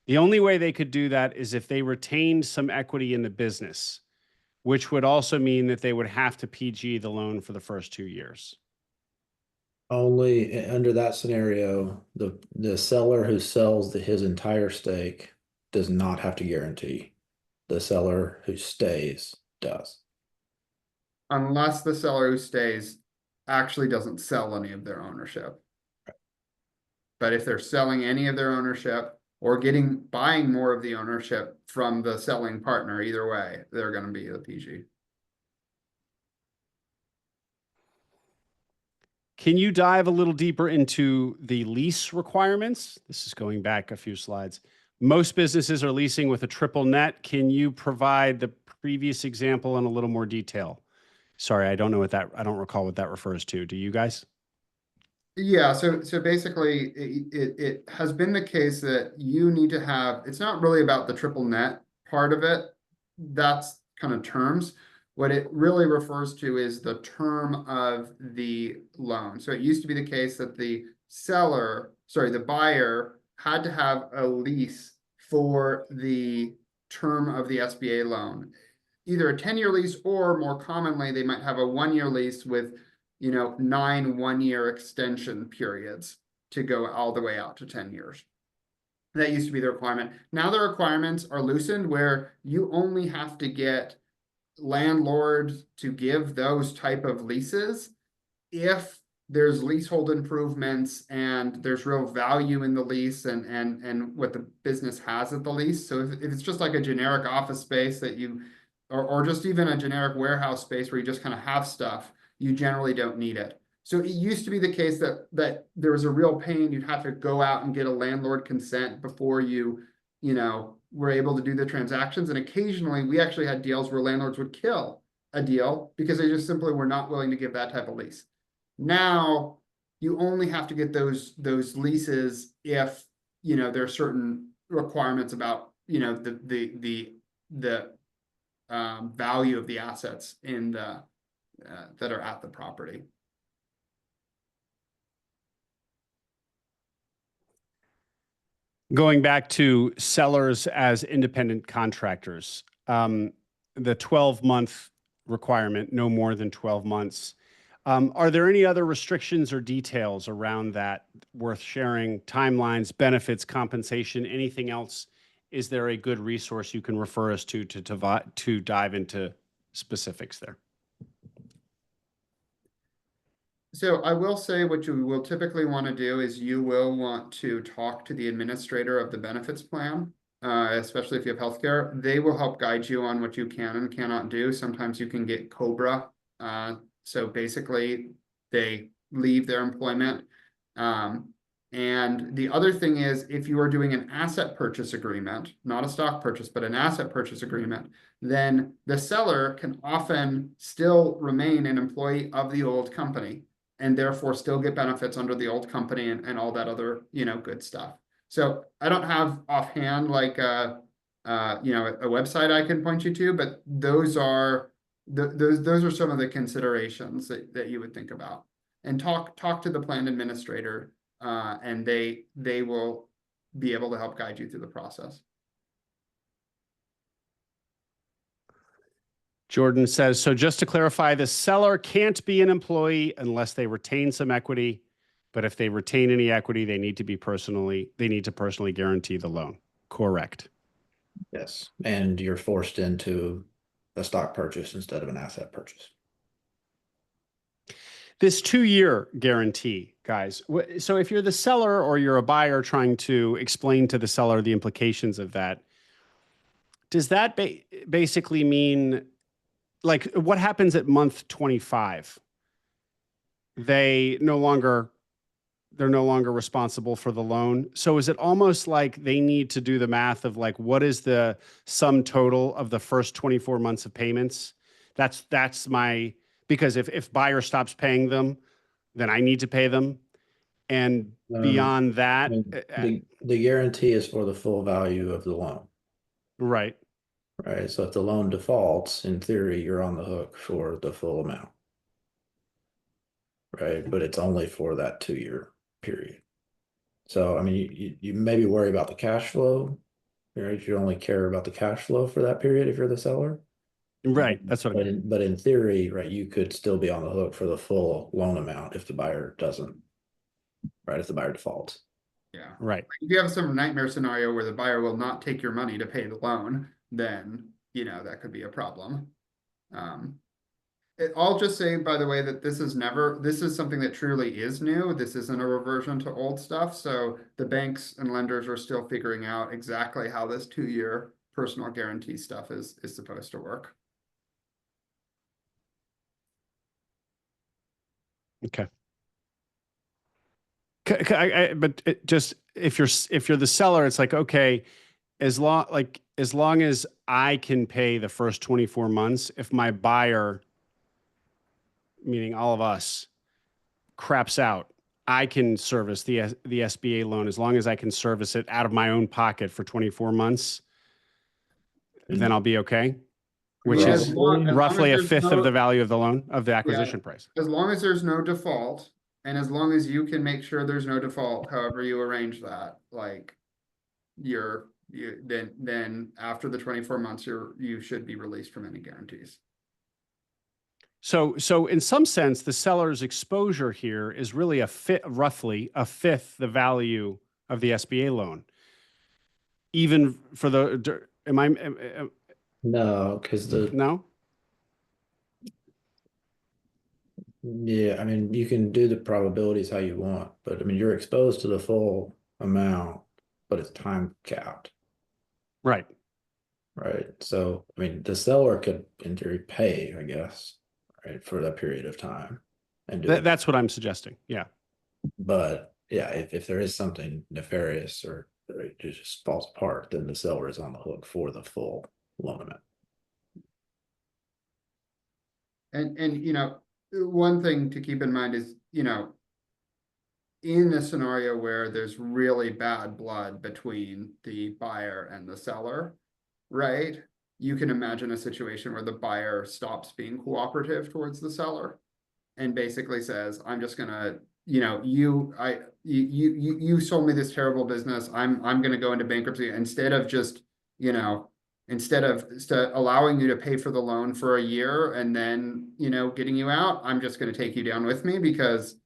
Speaker 1: the only way they could do that is if they retained some equity in the business, which would also mean that they would have to PG the loan for the first 2 years.
Speaker 3: Only under that scenario, the seller who sells his entire stake does not have to guarantee. The seller who stays does.
Speaker 2: Unless the seller who stays actually doesn't sell any of their ownership. But if they're selling any of their ownership or buying more of the ownership from the selling partner, either way, they're going to be the PG.
Speaker 1: Can you dive a little deeper into the lease requirements? This is going back a few slides. Most businesses are leasing with a triple net. Can you provide the previous example in a little more detail? Sorry, I don't recall what that refers to. Do you guys?
Speaker 2: Yeah, so basically it has been the case that you need to have, it's not really about the triple net part of it. That's kind of terms. What it really refers to is the term of the loan. So it used to be the case that the buyer had to have a lease for the term of the SBA loan, either a 10-year lease or more commonly, they might have a 1-year lease with 9 1-year extension periods to go all the way out to 10 years. That used to be the requirement. Now the requirements are loosened where you only have to get landlords to give those type of leases if there's leasehold improvements and there's real value in the lease and what the business has at the lease. So if it's just like a generic office space that you, or just even a generic warehouse space where you just kind of have stuff, you generally don't need it. So it used to be the case that there was a real pain. You'd have to go out and get a landlord consent before you were able to do the transactions. And occasionally we actually had deals where landlords would kill a deal because they just simply were not willing to give that type of lease. Now you only have to get those leases if you know, there are certain requirements about, you know, the value of the assets in the that are at the property.
Speaker 1: Going back to sellers as independent contractors, the 12-month requirement, no more than 12 months. Are there any other restrictions or details around that worth sharing? Timelines, benefits, compensation, anything else? Is there a good resource you can refer us to dive into specifics there?
Speaker 2: So I will say what you will typically want to do is you will want to talk to the administrator of the benefits plan, especially if you have healthcare. They will help guide you on what you can and cannot do. Sometimes you can get COBRA. So basically they leave their employment. And the other thing is, if you are doing an asset purchase agreement, not a stock purchase, but an asset purchase agreement, then the seller can often still remain an employee of the old company and therefore still get benefits under the old company and all that other, you know, good stuff. So I don't have offhand like you know, a website I can point you to, but those are those are some of the considerations that you would think about. And talk to the plan administrator, and they will be able to help guide you through the process.
Speaker 1: Jordan says, so just to clarify, the seller can't be an employee unless they retain some equity, but if they retain any equity, they need to personally guarantee the loan. Correct.
Speaker 3: Yes, and you're forced into a stock purchase instead of an asset purchase.
Speaker 1: This 2-year guarantee, guys. So if you're the seller or you're a buyer trying to explain to the seller the implications of that, does that basically mean, like, what happens at month 25? They're no longer responsible for the loan. So is it almost like they need to do the math of like, what is the sum total of the first 24 months of payments? That's my, because if buyer stops paying them, then I need to pay them. And beyond that,
Speaker 3: the guarantee is for the full value of the loan.
Speaker 1: right.
Speaker 3: Right. So if the loan defaults, in theory, you're on the hook for the full amount. Right. But it's only for that 2-year period. So, I mean, you maybe worry about the cash flow, right? You only care about the cash flow for that period if you're the seller.
Speaker 1: Right. That's what I mean.
Speaker 3: But in theory, right, you could still be on the hook for the full loan amount if the buyer doesn't, right? If the buyer defaults.
Speaker 2: Yeah.
Speaker 1: Right.
Speaker 2: If you have some nightmare scenario where the buyer will not take your money to pay the loan, then, you know, that could be a problem. I'll just say, by the way, that this is something that truly is new. This isn't a reversion to old stuff. So the banks and lenders are still figuring out exactly how this 2-year personal guarantee stuff is supposed to work.
Speaker 1: Okay. But just if you're the seller, it's like, okay, as long as I can pay the first 24 months, if my buyer, meaning all of us, craps out, I can service the SBA loan as long as I can service it out of my own pocket for 24 months. Then I'll be okay. Which is roughly a fifth of the value of the loan, of the acquisition price.
Speaker 2: As long as there's no default, and as long as you can make sure there's no default, however you arrange that, like then after the 24 months, you should be released from any guarantees.
Speaker 1: So in some sense, the seller's exposure here is really roughly a fifth the value of the SBA loan. Even for the,
Speaker 3: no, because
Speaker 1: no?
Speaker 3: Yeah, I mean, you can do the probabilities how you want, but I mean, you're exposed to the full amount, but it's time capped.
Speaker 1: Right.
Speaker 3: Right. So, I mean, the seller could, in theory, pay, I guess, right, for that period of time. And
Speaker 1: that's what I'm suggesting. Yeah.
Speaker 3: But yeah, if there is something nefarious or it just falls apart, then the seller is on the hook for the full loan amount.
Speaker 2: And you know, one thing to keep in mind is, you know, in a scenario where there's really bad blood between the buyer and the seller, right? You can imagine a situation where the buyer stops being cooperative towards the seller and basically says, I'm just gonna, you sold me this terrible business. I'm gonna go into bankruptcy instead of just, instead of allowing you to pay for the loan for a year and then, getting you out, I'm just gonna take you down with me because,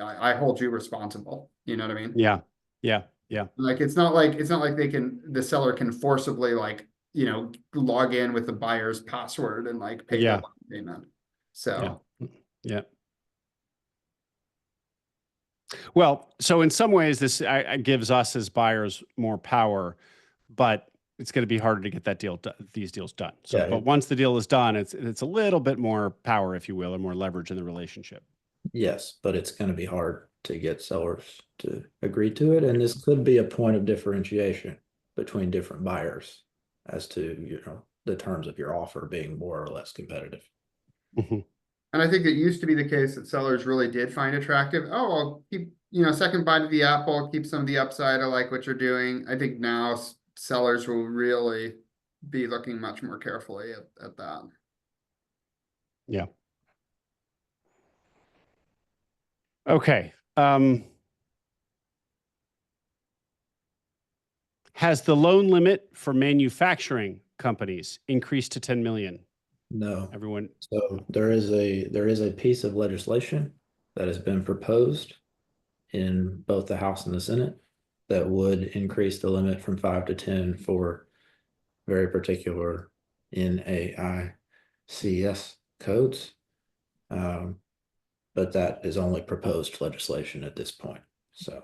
Speaker 2: I hold you responsible. You know what I mean?
Speaker 1: Yeah. Yeah. Yeah.
Speaker 2: Like it's not like the seller can forcibly log in with the buyer's password and pay the
Speaker 1: Yeah.
Speaker 2: loan payment. So
Speaker 1: Yeah. Well, so in some ways, this gives us as buyers more power, but it's going to be harder to get that these deals done. So,
Speaker 3: Yeah,
Speaker 1: but once the deal is done, it's a little bit more power, if you will, or more leverage in the relationship.
Speaker 3: yes, but it's going to be hard to get sellers to agree to it. And this could be a point of differentiation between different buyers as to, the terms of your offer being more or less competitive.
Speaker 1: Mhm.
Speaker 2: and I think it used to be the case that sellers really did find attractive. Oh, I'll keep, second bite of the apple, keep some of the upside. I like what you're doing. I think now sellers will really be looking much more carefully at that.
Speaker 1: Yeah. Okay. Has the loan limit for manufacturing companies increased to 10 million?
Speaker 3: No.
Speaker 1: Everyone.
Speaker 3: So there is a piece of legislation that has been proposed in both the House and the Senate that would increase the limit from 5 to 10 for very particular NAICS codes. But that is only proposed legislation at this point. So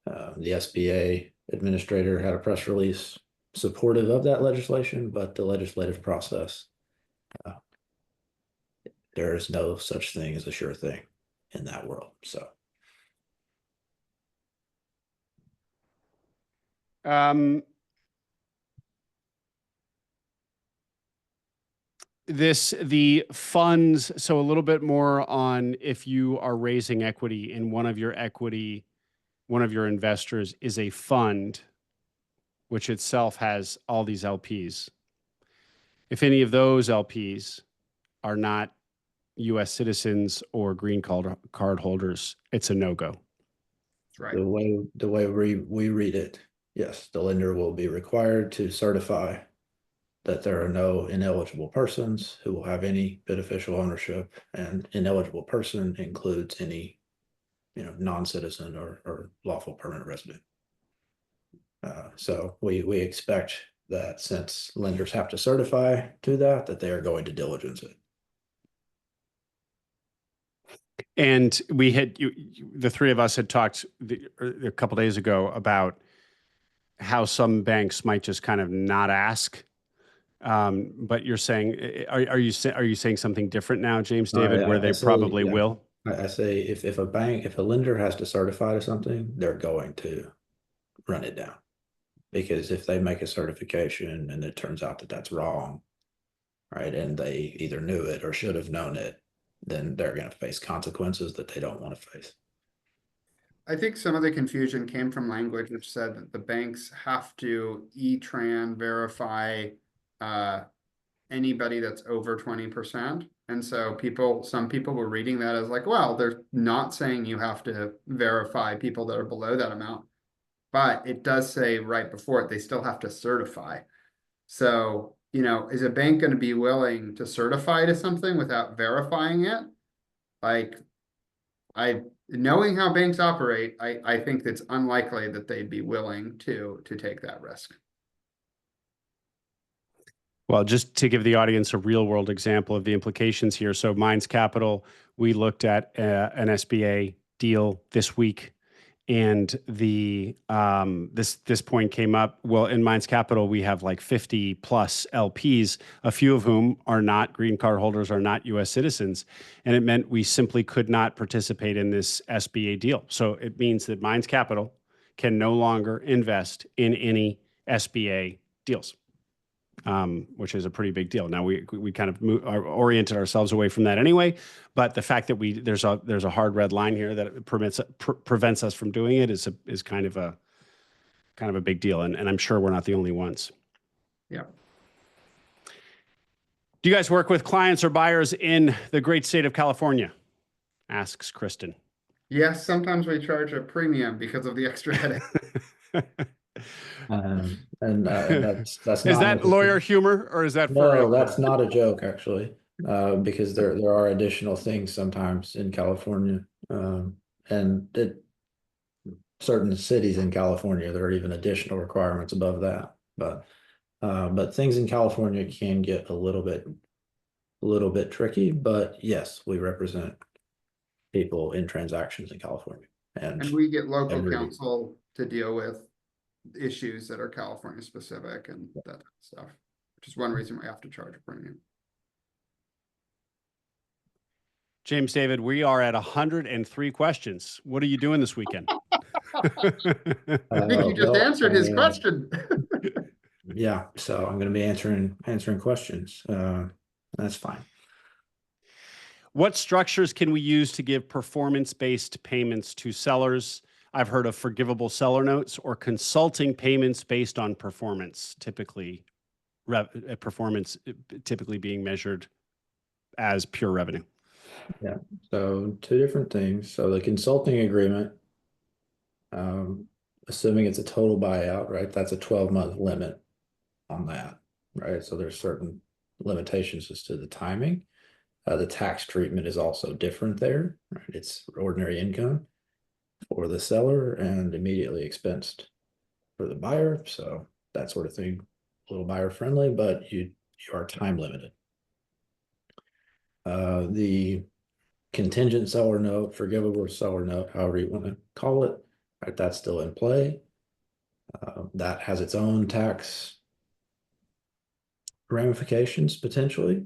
Speaker 3: the SBA administrator had a press release supportive of that legislation, but the legislative process, there is no such thing as a sure thing in that world. So
Speaker 1: the funds, so a little bit more on if you are raising equity and one of your investors is a fund, which itself has all these LPs. If any of those LPs are not U.S. citizens or green card holders, it's a no-go.
Speaker 2: That's right.
Speaker 3: the way we read it, yes, the lender will be required to certify that there are no ineligible persons who will have any beneficial ownership, and ineligible person includes any, non-citizen or lawful permanent resident. So we expect that since lenders have to certify to that they are going to diligence it.
Speaker 1: And we had the three of us had talked a couple days ago about how some banks might just kind of not ask. But you're saying, are you saying something different now, James David, where they probably will?
Speaker 3: I say if a lender has to certify to something, they're going to run it down, because if they make a certification and it turns out that that's wrong, right, and they either knew it or should have known it, then they're going to face consequences that they don't want to face.
Speaker 2: I think some of the confusion came from language which said that the banks have to E-Tran verify anybody that's over 20%. And so some people were reading that as like, well, they're not saying you have to verify people that are below that amount, but it does say right before it, they still have to certify. So, is a bank going to be willing to certify to something without verifying it? Knowing how banks operate, I think it's unlikely that they'd be willing to take that risk.
Speaker 1: Well, just to give the audience a real world example of the implications here. So Mines Capital, we looked at an SBA deal this week, and this point came up. Well, in Mines Capital, we have like 50 plus LPs, a few of whom are not green card holders, are not U.S. citizens, and it meant we simply could not participate in this SBA deal. So it means that Mines Capital can no longer invest in any SBA deals. which is a pretty big deal. Now we kind of oriented ourselves away from that anyway, but the fact that there's a hard red line here that prevents us from doing it is kind of a big deal, and I'm sure we're not the only ones.
Speaker 2: Yeah.
Speaker 1: Do you guys work with clients or buyers in the great state of California? Asks Kristen.
Speaker 2: Yes, sometimes we charge a premium because of the extra headache.
Speaker 3: That's
Speaker 1: Is
Speaker 3: not
Speaker 1: that lawyer humor, or is that for
Speaker 3: no,
Speaker 1: real?
Speaker 3: that's not a joke actually, because there are additional things sometimes in California, and certain cities in California there are even additional requirements above that, but things in California can get a little bit tricky. But yes, we represent people in transactions in California,
Speaker 2: And we get local
Speaker 3: really-
Speaker 2: counsel to deal with issues that are California specific and that type of stuff, which is one reason we have to charge a premium.
Speaker 1: James David, we are at 103 questions. What are you doing this weekend?
Speaker 2: I think you just
Speaker 3: well,
Speaker 2: answered his
Speaker 3: I,
Speaker 2: question.
Speaker 3: Yeah, so I'm going to be answering questions. That's fine.
Speaker 1: What structures can we use to give performance-based payments to sellers? I've heard of forgivable seller notes or consulting payments based on performance, typically being measured as pure revenue.
Speaker 3: Yeah, so two different things. So the consulting agreement, assuming it's a total buyout, right? That's a 12-month limit on that, right? So there's certain limitations as to the timing. The tax treatment is also different there, right? It's ordinary income for the seller and immediately expensed for the buyer. So that sort of thing, a little buyer friendly, but you are time limited. The contingent seller note, forgivable seller note, however you want to call it, right? That's still in play. That has its own tax ramifications potentially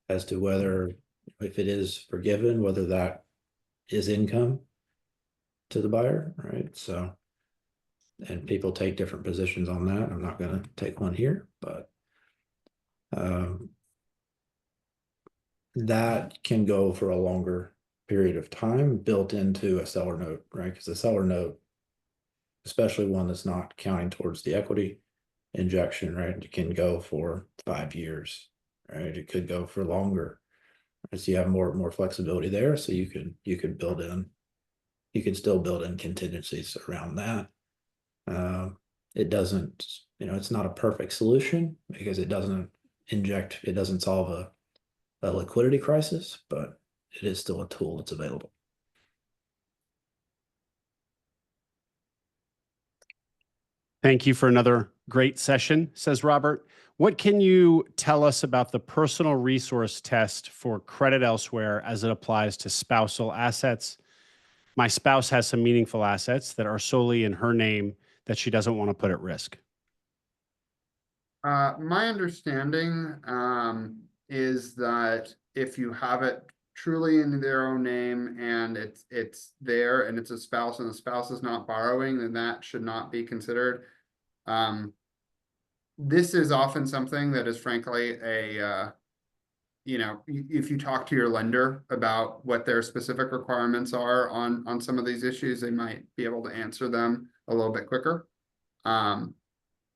Speaker 3: as to whether, if it is forgiven, whether that is income to the buyer, right? So, and people take different positions on that. I'm not going to take one here, but that can go for a longer period of time built into a seller note, right? Because the seller note, especially one that's not counting towards the equity injection, right? It can go for 5 years, right? It could go for longer. So you have more flexibility there. So you can still build in contingencies around that. It doesn't, it's not a perfect solution because it doesn't solve a liquidity crisis, but it is still a tool that's available.
Speaker 1: Thank you for another great session, says Robert. What can you tell us about the personal resource test for credit elsewhere as it applies to spousal assets? My spouse has some meaningful assets that are solely in her name that she doesn't want to put at risk.
Speaker 2: My understanding is that if you have it truly in their own name and it's there and it's a spouse and the spouse is not borrowing, then that should not be considered. This is often something that is frankly if you talk to your lender about what their specific requirements are on some of these issues, they might be able to answer them a little bit quicker.
Speaker 3: And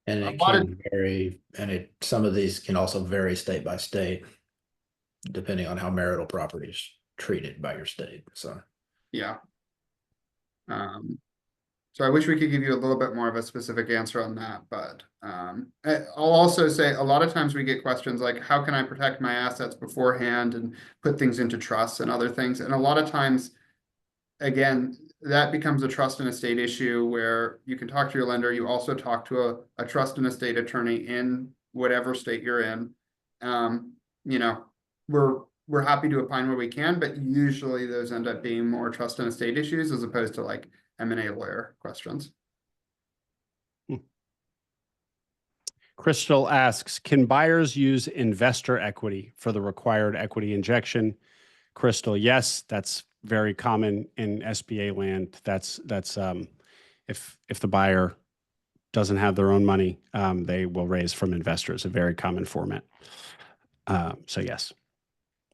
Speaker 3: it can vary, and some of these can also vary state by state, depending on how marital property is treated by your state. So
Speaker 2: yeah. So I wish we could give you a little bit more of a specific answer on that, but I'll also say a lot of times we get questions like, how can I protect my assets beforehand and put things into trusts and other things? And a lot of times, again, that becomes a trust and estate issue where you can talk to your lender. You also talk to a trust and estate attorney in whatever state you're in. We're happy to opine where we can, but usually those end up being more trust and estate issues as opposed to like M&A lawyer questions.
Speaker 1: Crystal asks, can buyers use investor equity for the required equity injection? Crystal, yes, that's very common in SBA land. That's if the buyer doesn't have their own money, they will raise from investors, a very common format. So yes,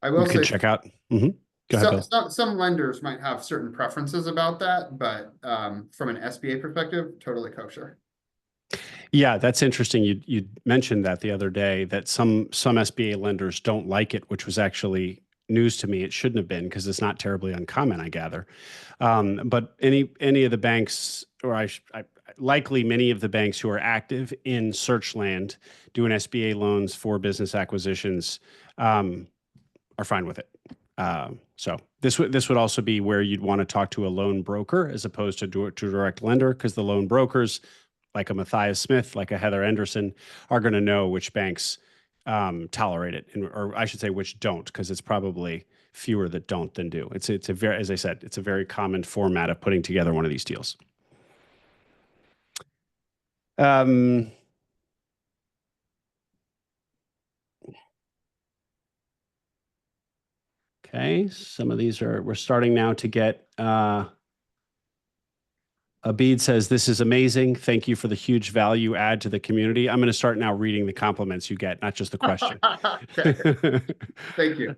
Speaker 2: I
Speaker 1: you
Speaker 2: will
Speaker 1: can
Speaker 2: say
Speaker 1: check out. Go ahead, Bill.
Speaker 2: some lenders might have certain preferences about that, but from an SBA perspective, totally kosher.
Speaker 1: Yeah, that's interesting. You mentioned that the other day, that some SBA lenders don't like it, which was actually news to me. It shouldn't have been, because it's not terribly uncommon, I gather. But any of the banks, or likely many of the banks who are active in search land doing SBA loans for business acquisitions, are fine with it. So this would also be where you'd want to talk to a loan broker as opposed to a direct lender, because the loan brokers, like a Matthias Smith, like a Heather Anderson, are going to know which banks tolerate it, or I should say which don't, because it's probably fewer that don't than do. It's a very, as I said, it's a very common format of putting together one of these deals. Okay, some of these we're starting now to get, Abid says, "This is amazing. Thank you for the huge value add to the community." I'm going to start now reading the compliments you get, not just the question.
Speaker 2: Okay. Thank you.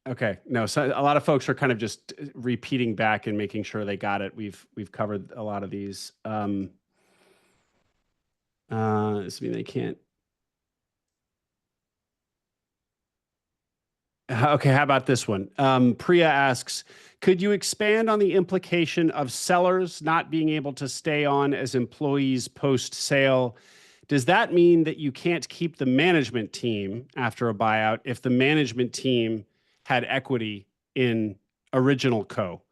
Speaker 1: Okay, no, so a lot of folks are kind of just repeating back and making sure they got it. We've covered a lot of these. This mean they can't. Okay, how about this one? Priya asks, could you expand on the implication of sellers not being able to stay on as employees post-sale? Does that mean that you can't keep the management team after a buyout if the management team had equity in original co?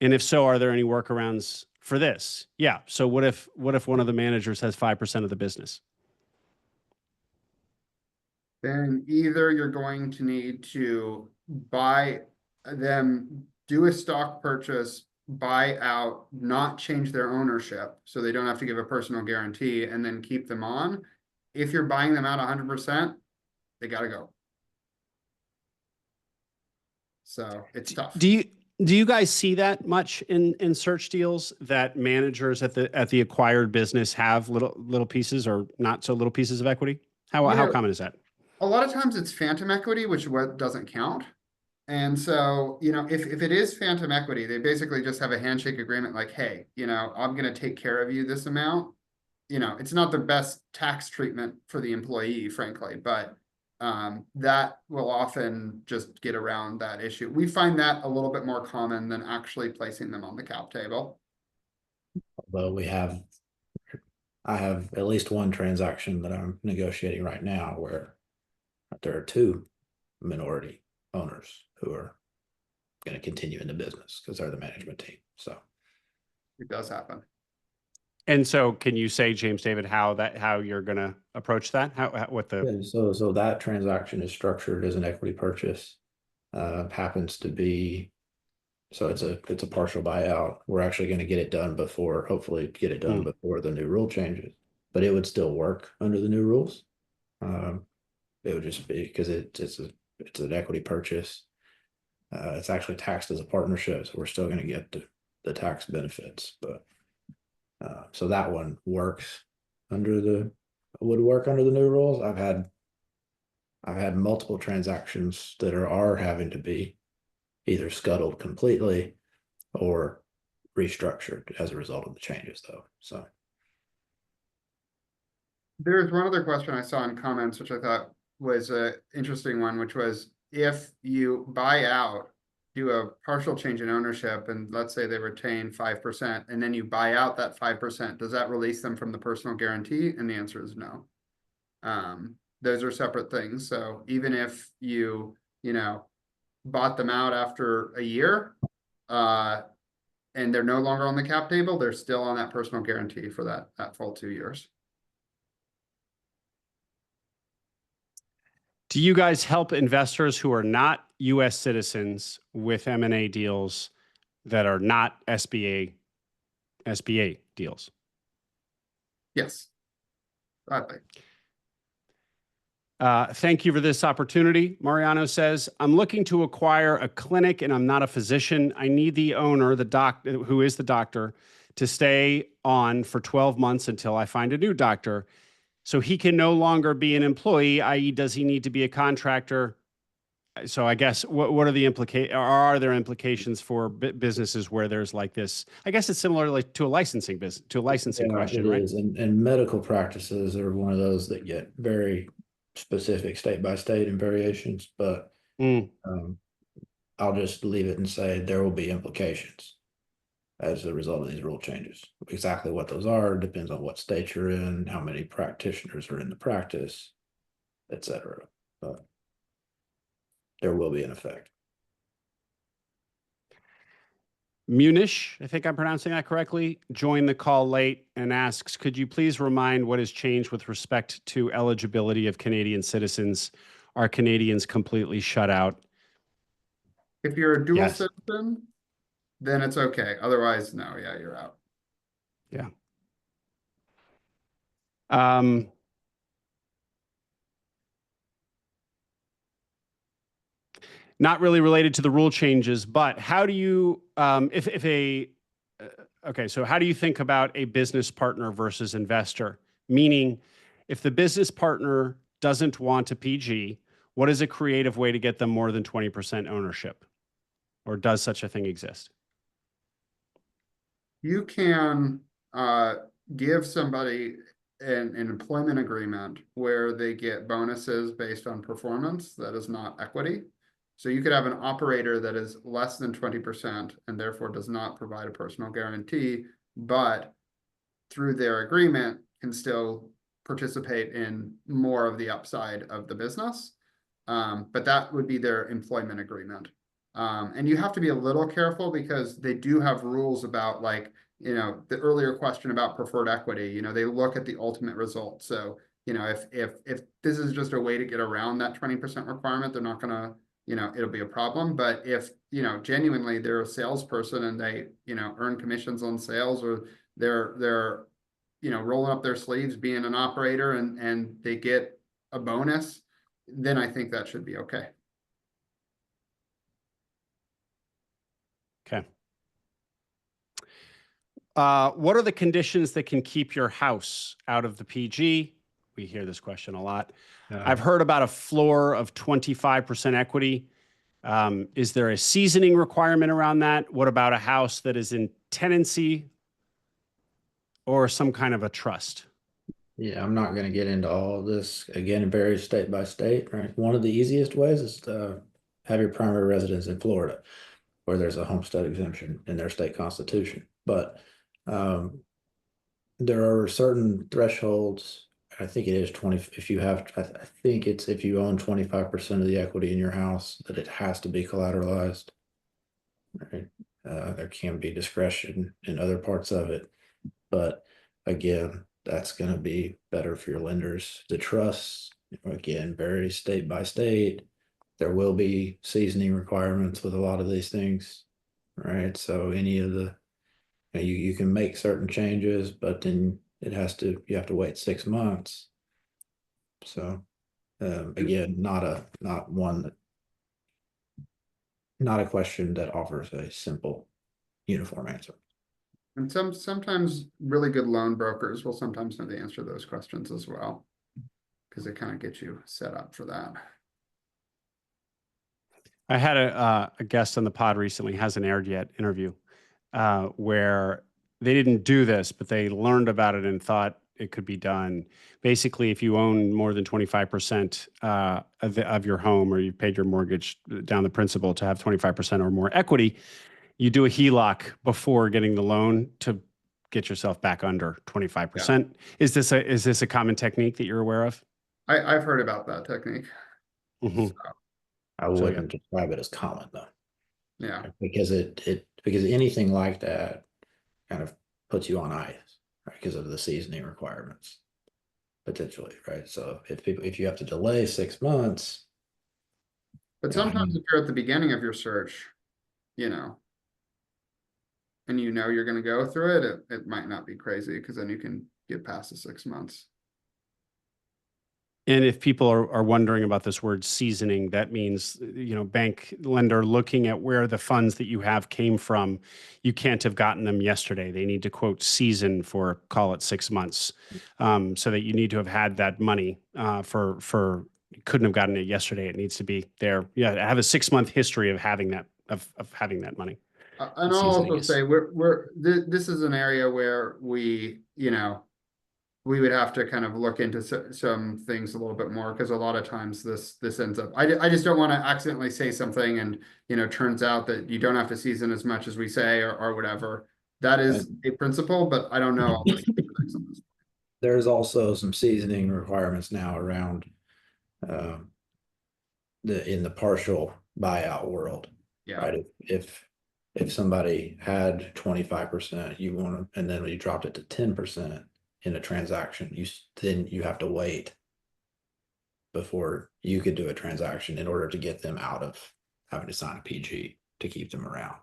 Speaker 1: And if so, are there any workarounds for this? Yeah. So what if one of the managers has 5% of the business?
Speaker 2: Then either you're going to need to buy them, do a stock purchase, buy out, not change their ownership, so they don't have to give a personal guarantee, and then keep them on. If you're buying them out 100%, they gotta go. So it's tough.
Speaker 1: Do you guys see that much in search deals, that managers at the acquired business have little pieces or not so little pieces of equity? How common is that?
Speaker 2: A lot of times it's phantom equity, which what doesn't count. And so, if it is phantom equity, they basically just have a handshake agreement like, hey, I'm going to take care of you this amount. It's not the best tax treatment for the employee, frankly, but that will often just get around that issue. We find that a little bit more common than actually placing them on the cap table.
Speaker 3: Although I have at least one transaction that I'm negotiating right now where there are two minority owners who are going to continue in the business because they're the management team. So
Speaker 2: it does happen.
Speaker 1: And so, can you say, James David, how you're going to approach that?
Speaker 3: So that transaction is structured as an equity purchase. Happens to be, so it's a partial buyout. We're actually going to get it done hopefully get it done before the new rule changes. But it would still work under the new rules. It would just be because it's an equity purchase. It's actually taxed as a partnership, so we're still going to get the tax benefits. But so that one would work under the new rules. I've had multiple transactions that are having to be either scuttled completely or restructured as a result of the changes, though. So
Speaker 2: there's one other question I saw in comments, which I thought was an interesting one, which was, if you buy out, do a partial change in ownership, and let's say they retain 5%, and then you buy out that 5%, does that release them from the personal guarantee? And the answer is no. Those are separate things. So even if you bought them out after a year, and they're no longer on the cap table, they're still on that personal guarantee for that full 2 years.
Speaker 1: Do you guys help investors who are not U.S. citizens with M&A deals that are not SBA deals?
Speaker 2: Yes. Gladly.
Speaker 1: Thank you for this opportunity. Mariano says, I'm looking to acquire a clinic and I'm not a physician. I need the owner, who is the doctor, to stay on for 12 months until I find a new doctor. So he can no longer be an employee, i.e. does he need to be a contractor? So I guess what are the are there implications for businesses where there's like this? I guess it's similar like to a licensing question,
Speaker 3: It
Speaker 1: right?
Speaker 3: is, and medical practices are one of those that get very specific state by state and variations, but
Speaker 1: Mm.
Speaker 3: I'll just leave it and say there will be implications as a result of these rule changes. Exactly what those are depends on what state you're in, how many practitioners are in the practice, etc. But there will be an effect.
Speaker 1: Munish, I think I'm pronouncing that correctly, joined the call late and asks, could you please remind what has changed with respect to eligibility of Canadian citizens? Are Canadians completely shut out?
Speaker 2: If you're a dual
Speaker 1: Yes.
Speaker 2: citizen, then it's okay. Otherwise, no, yeah, you're out.
Speaker 1: Yeah. Not really related to the rule changes, but how do you, okay, so how do you think about a business partner versus investor? Meaning, if the business partner doesn't want a PG, what is a creative way to get them more than 20% ownership? Or does such a thing exist?
Speaker 2: You can give somebody an employment agreement where they get bonuses based on performance that is not equity. So you could have an operator that is less than 20% and therefore does not provide a personal guarantee, but through their agreement can still participate in more of the upside of the business. But that would be their employment agreement. And you have to be a little careful because they do have rules about like, you know, the earlier question about preferred equity, you know, they look at the ultimate result. So, you know, if this is just a way to get around that 20% requirement, they're not gonna, you know, it'll be a problem. But if, you know, genuinely they're a salesperson and they, you know, earn commissions on sales, or they're, you know, rolling up their sleeves, being an operator, and they get a bonus, then I think that should be okay.
Speaker 1: Okay. What are the conditions that can keep your house out of the PG? We hear this question a lot. I've heard about a floor of 25% equity. Is there a seasoning requirement around that? What about a house that is in tenancy or some kind of a trust?
Speaker 3: Yeah, I'm not going to get into all of this. Again, it varies state by state, right? One of the easiest ways is to have your primary residence in Florida, where there's a homestead exemption in their state constitution. But there are certain thresholds. I think it is 20. If you have, I think it's if you own 25% of the equity in your house, that it has to be collateralized. Right? There can be discretion in other parts of it, but again, that's going to be better for your lenders. The trusts, again, vary state by state. There will be seasoning requirements with a lot of these things, right? So any of the, you can make certain changes, but then you have to wait 6 months. So again, not a question that offers a simple uniform answer.
Speaker 2: And sometimes really good loan brokers will sometimes know the answer to those questions as well, because it kind of gets you set up for that.
Speaker 1: I had a guest on the pod recently, hasn't aired yet, interview, where they didn't do this, but they learned about it and thought it could be done. Basically, if you own more than 25% of your home, or you've paid your mortgage down the principal to have 25% or more equity, you do a HELOC before getting the loan to get yourself back under 25%. Yeah. Is this a common technique that you're aware of?
Speaker 2: I've heard about that technique.
Speaker 1: Mm-hmm.
Speaker 2: So,
Speaker 3: I wouldn't describe it as common though.
Speaker 2: Yeah.
Speaker 3: Because because anything like that kind of puts you on ice, right? Because of the seasoning requirements, potentially, right? So if you have to delay 6 months.
Speaker 2: But sometimes if you're at the beginning of your search, you know, and you know you're going to go through it, it might not be crazy, because then you can get past the 6 months.
Speaker 1: And if people are wondering about this word seasoning, that means, bank lender looking at where the funds that you have came from. You can't have gotten them yesterday. They need to quote season for, call it 6 months. So that you need to have had that money for you couldn't have gotten it yesterday. It needs to be there. Yeah, have a 6-month history of having that of having that money.
Speaker 2: And I'll also say this is an area where we would have to kind of look into some things a little bit more, because a lot of times this ends up, I just don't want to accidentally say something and, turns out that you don't have to season as much as we say or whatever. That is a principle, but I don't know all the specifics on this.
Speaker 3: There's also some seasoning requirements now around in the partial buyout world.
Speaker 2: Yeah.
Speaker 3: Right. If somebody had 25%, you want to, and then you dropped it to 10% in a transaction, then you have to wait before you could do a transaction in order to get them out of having to sign a PG to keep them around.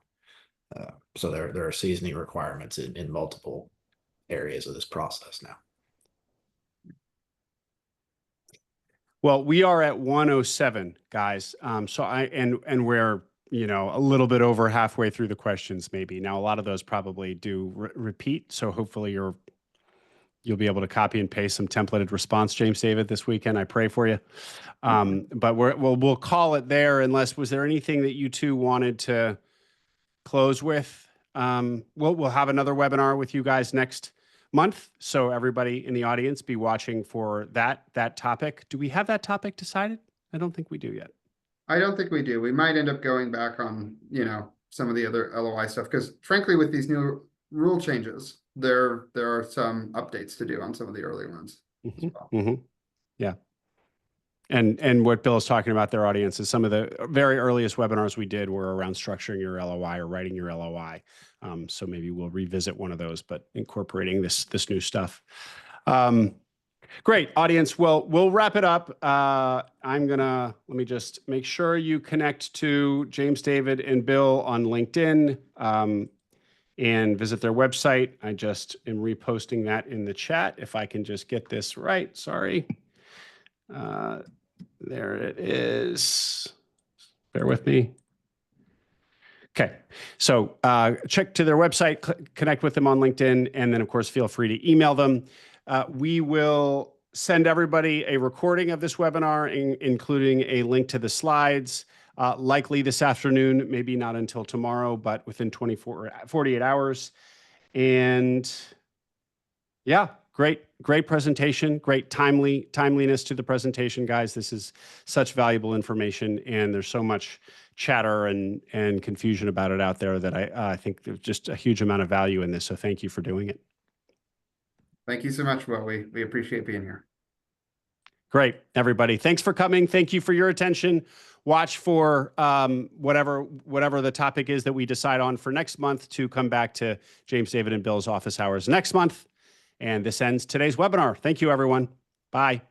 Speaker 3: So there are seasoning requirements in multiple areas of this process now.
Speaker 1: Well, we are at 107, guys. So and we're a little bit over halfway through the questions, maybe. Now, a lot of those probably do repeat. So hopefully you'll be able to copy and paste some templated response, James David, this weekend. I pray for you. But we'll call it there. Unless, was there anything that you two wanted to close with? We'll have another webinar with you guys next month. So everybody in the audience, be watching for that topic. Do we have that topic decided? I don't think we do yet.
Speaker 2: I don't think we do. We might end up going back on, some of the other LOI stuff, because frankly, with these new rule changes, there are some updates to do on some of the early ones.
Speaker 1: Mm-hmm. Well. Mm-hmm. Yeah. And what Bill is talking about, their audience, is some of the very earliest webinars we did were around structuring your LOI or writing your LOI. So maybe we'll revisit one of those, but incorporating this new stuff. Great, audience. Well, we'll wrap it up. Let me just make sure you connect to James David and Bill on LinkedIn and visit their website. I just am reposting that in the chat. If I can just get this right, sorry. There it is. Bear with me. Okay, so check to their website, connect with them on LinkedIn, and then, of course, feel free to email them. We will send everybody a recording of this webinar, including a link to the slides, likely this afternoon, maybe not until tomorrow, but within 48 hours. And yeah, great presentation, great timeliness to the presentation, guys. This is such valuable information, and there's so much chatter and confusion about it out there that I think there's just a huge amount of value in this. So thank you for doing it.
Speaker 2: Thank you so much, Will. We appreciate being here.
Speaker 1: Great, everybody. Thanks for coming. Thank you for your attention. Watch for whatever the topic is that we decide on for next month to come back to James David and Bill's office hours next month. And this ends today's webinar. Thank you, everyone. Bye.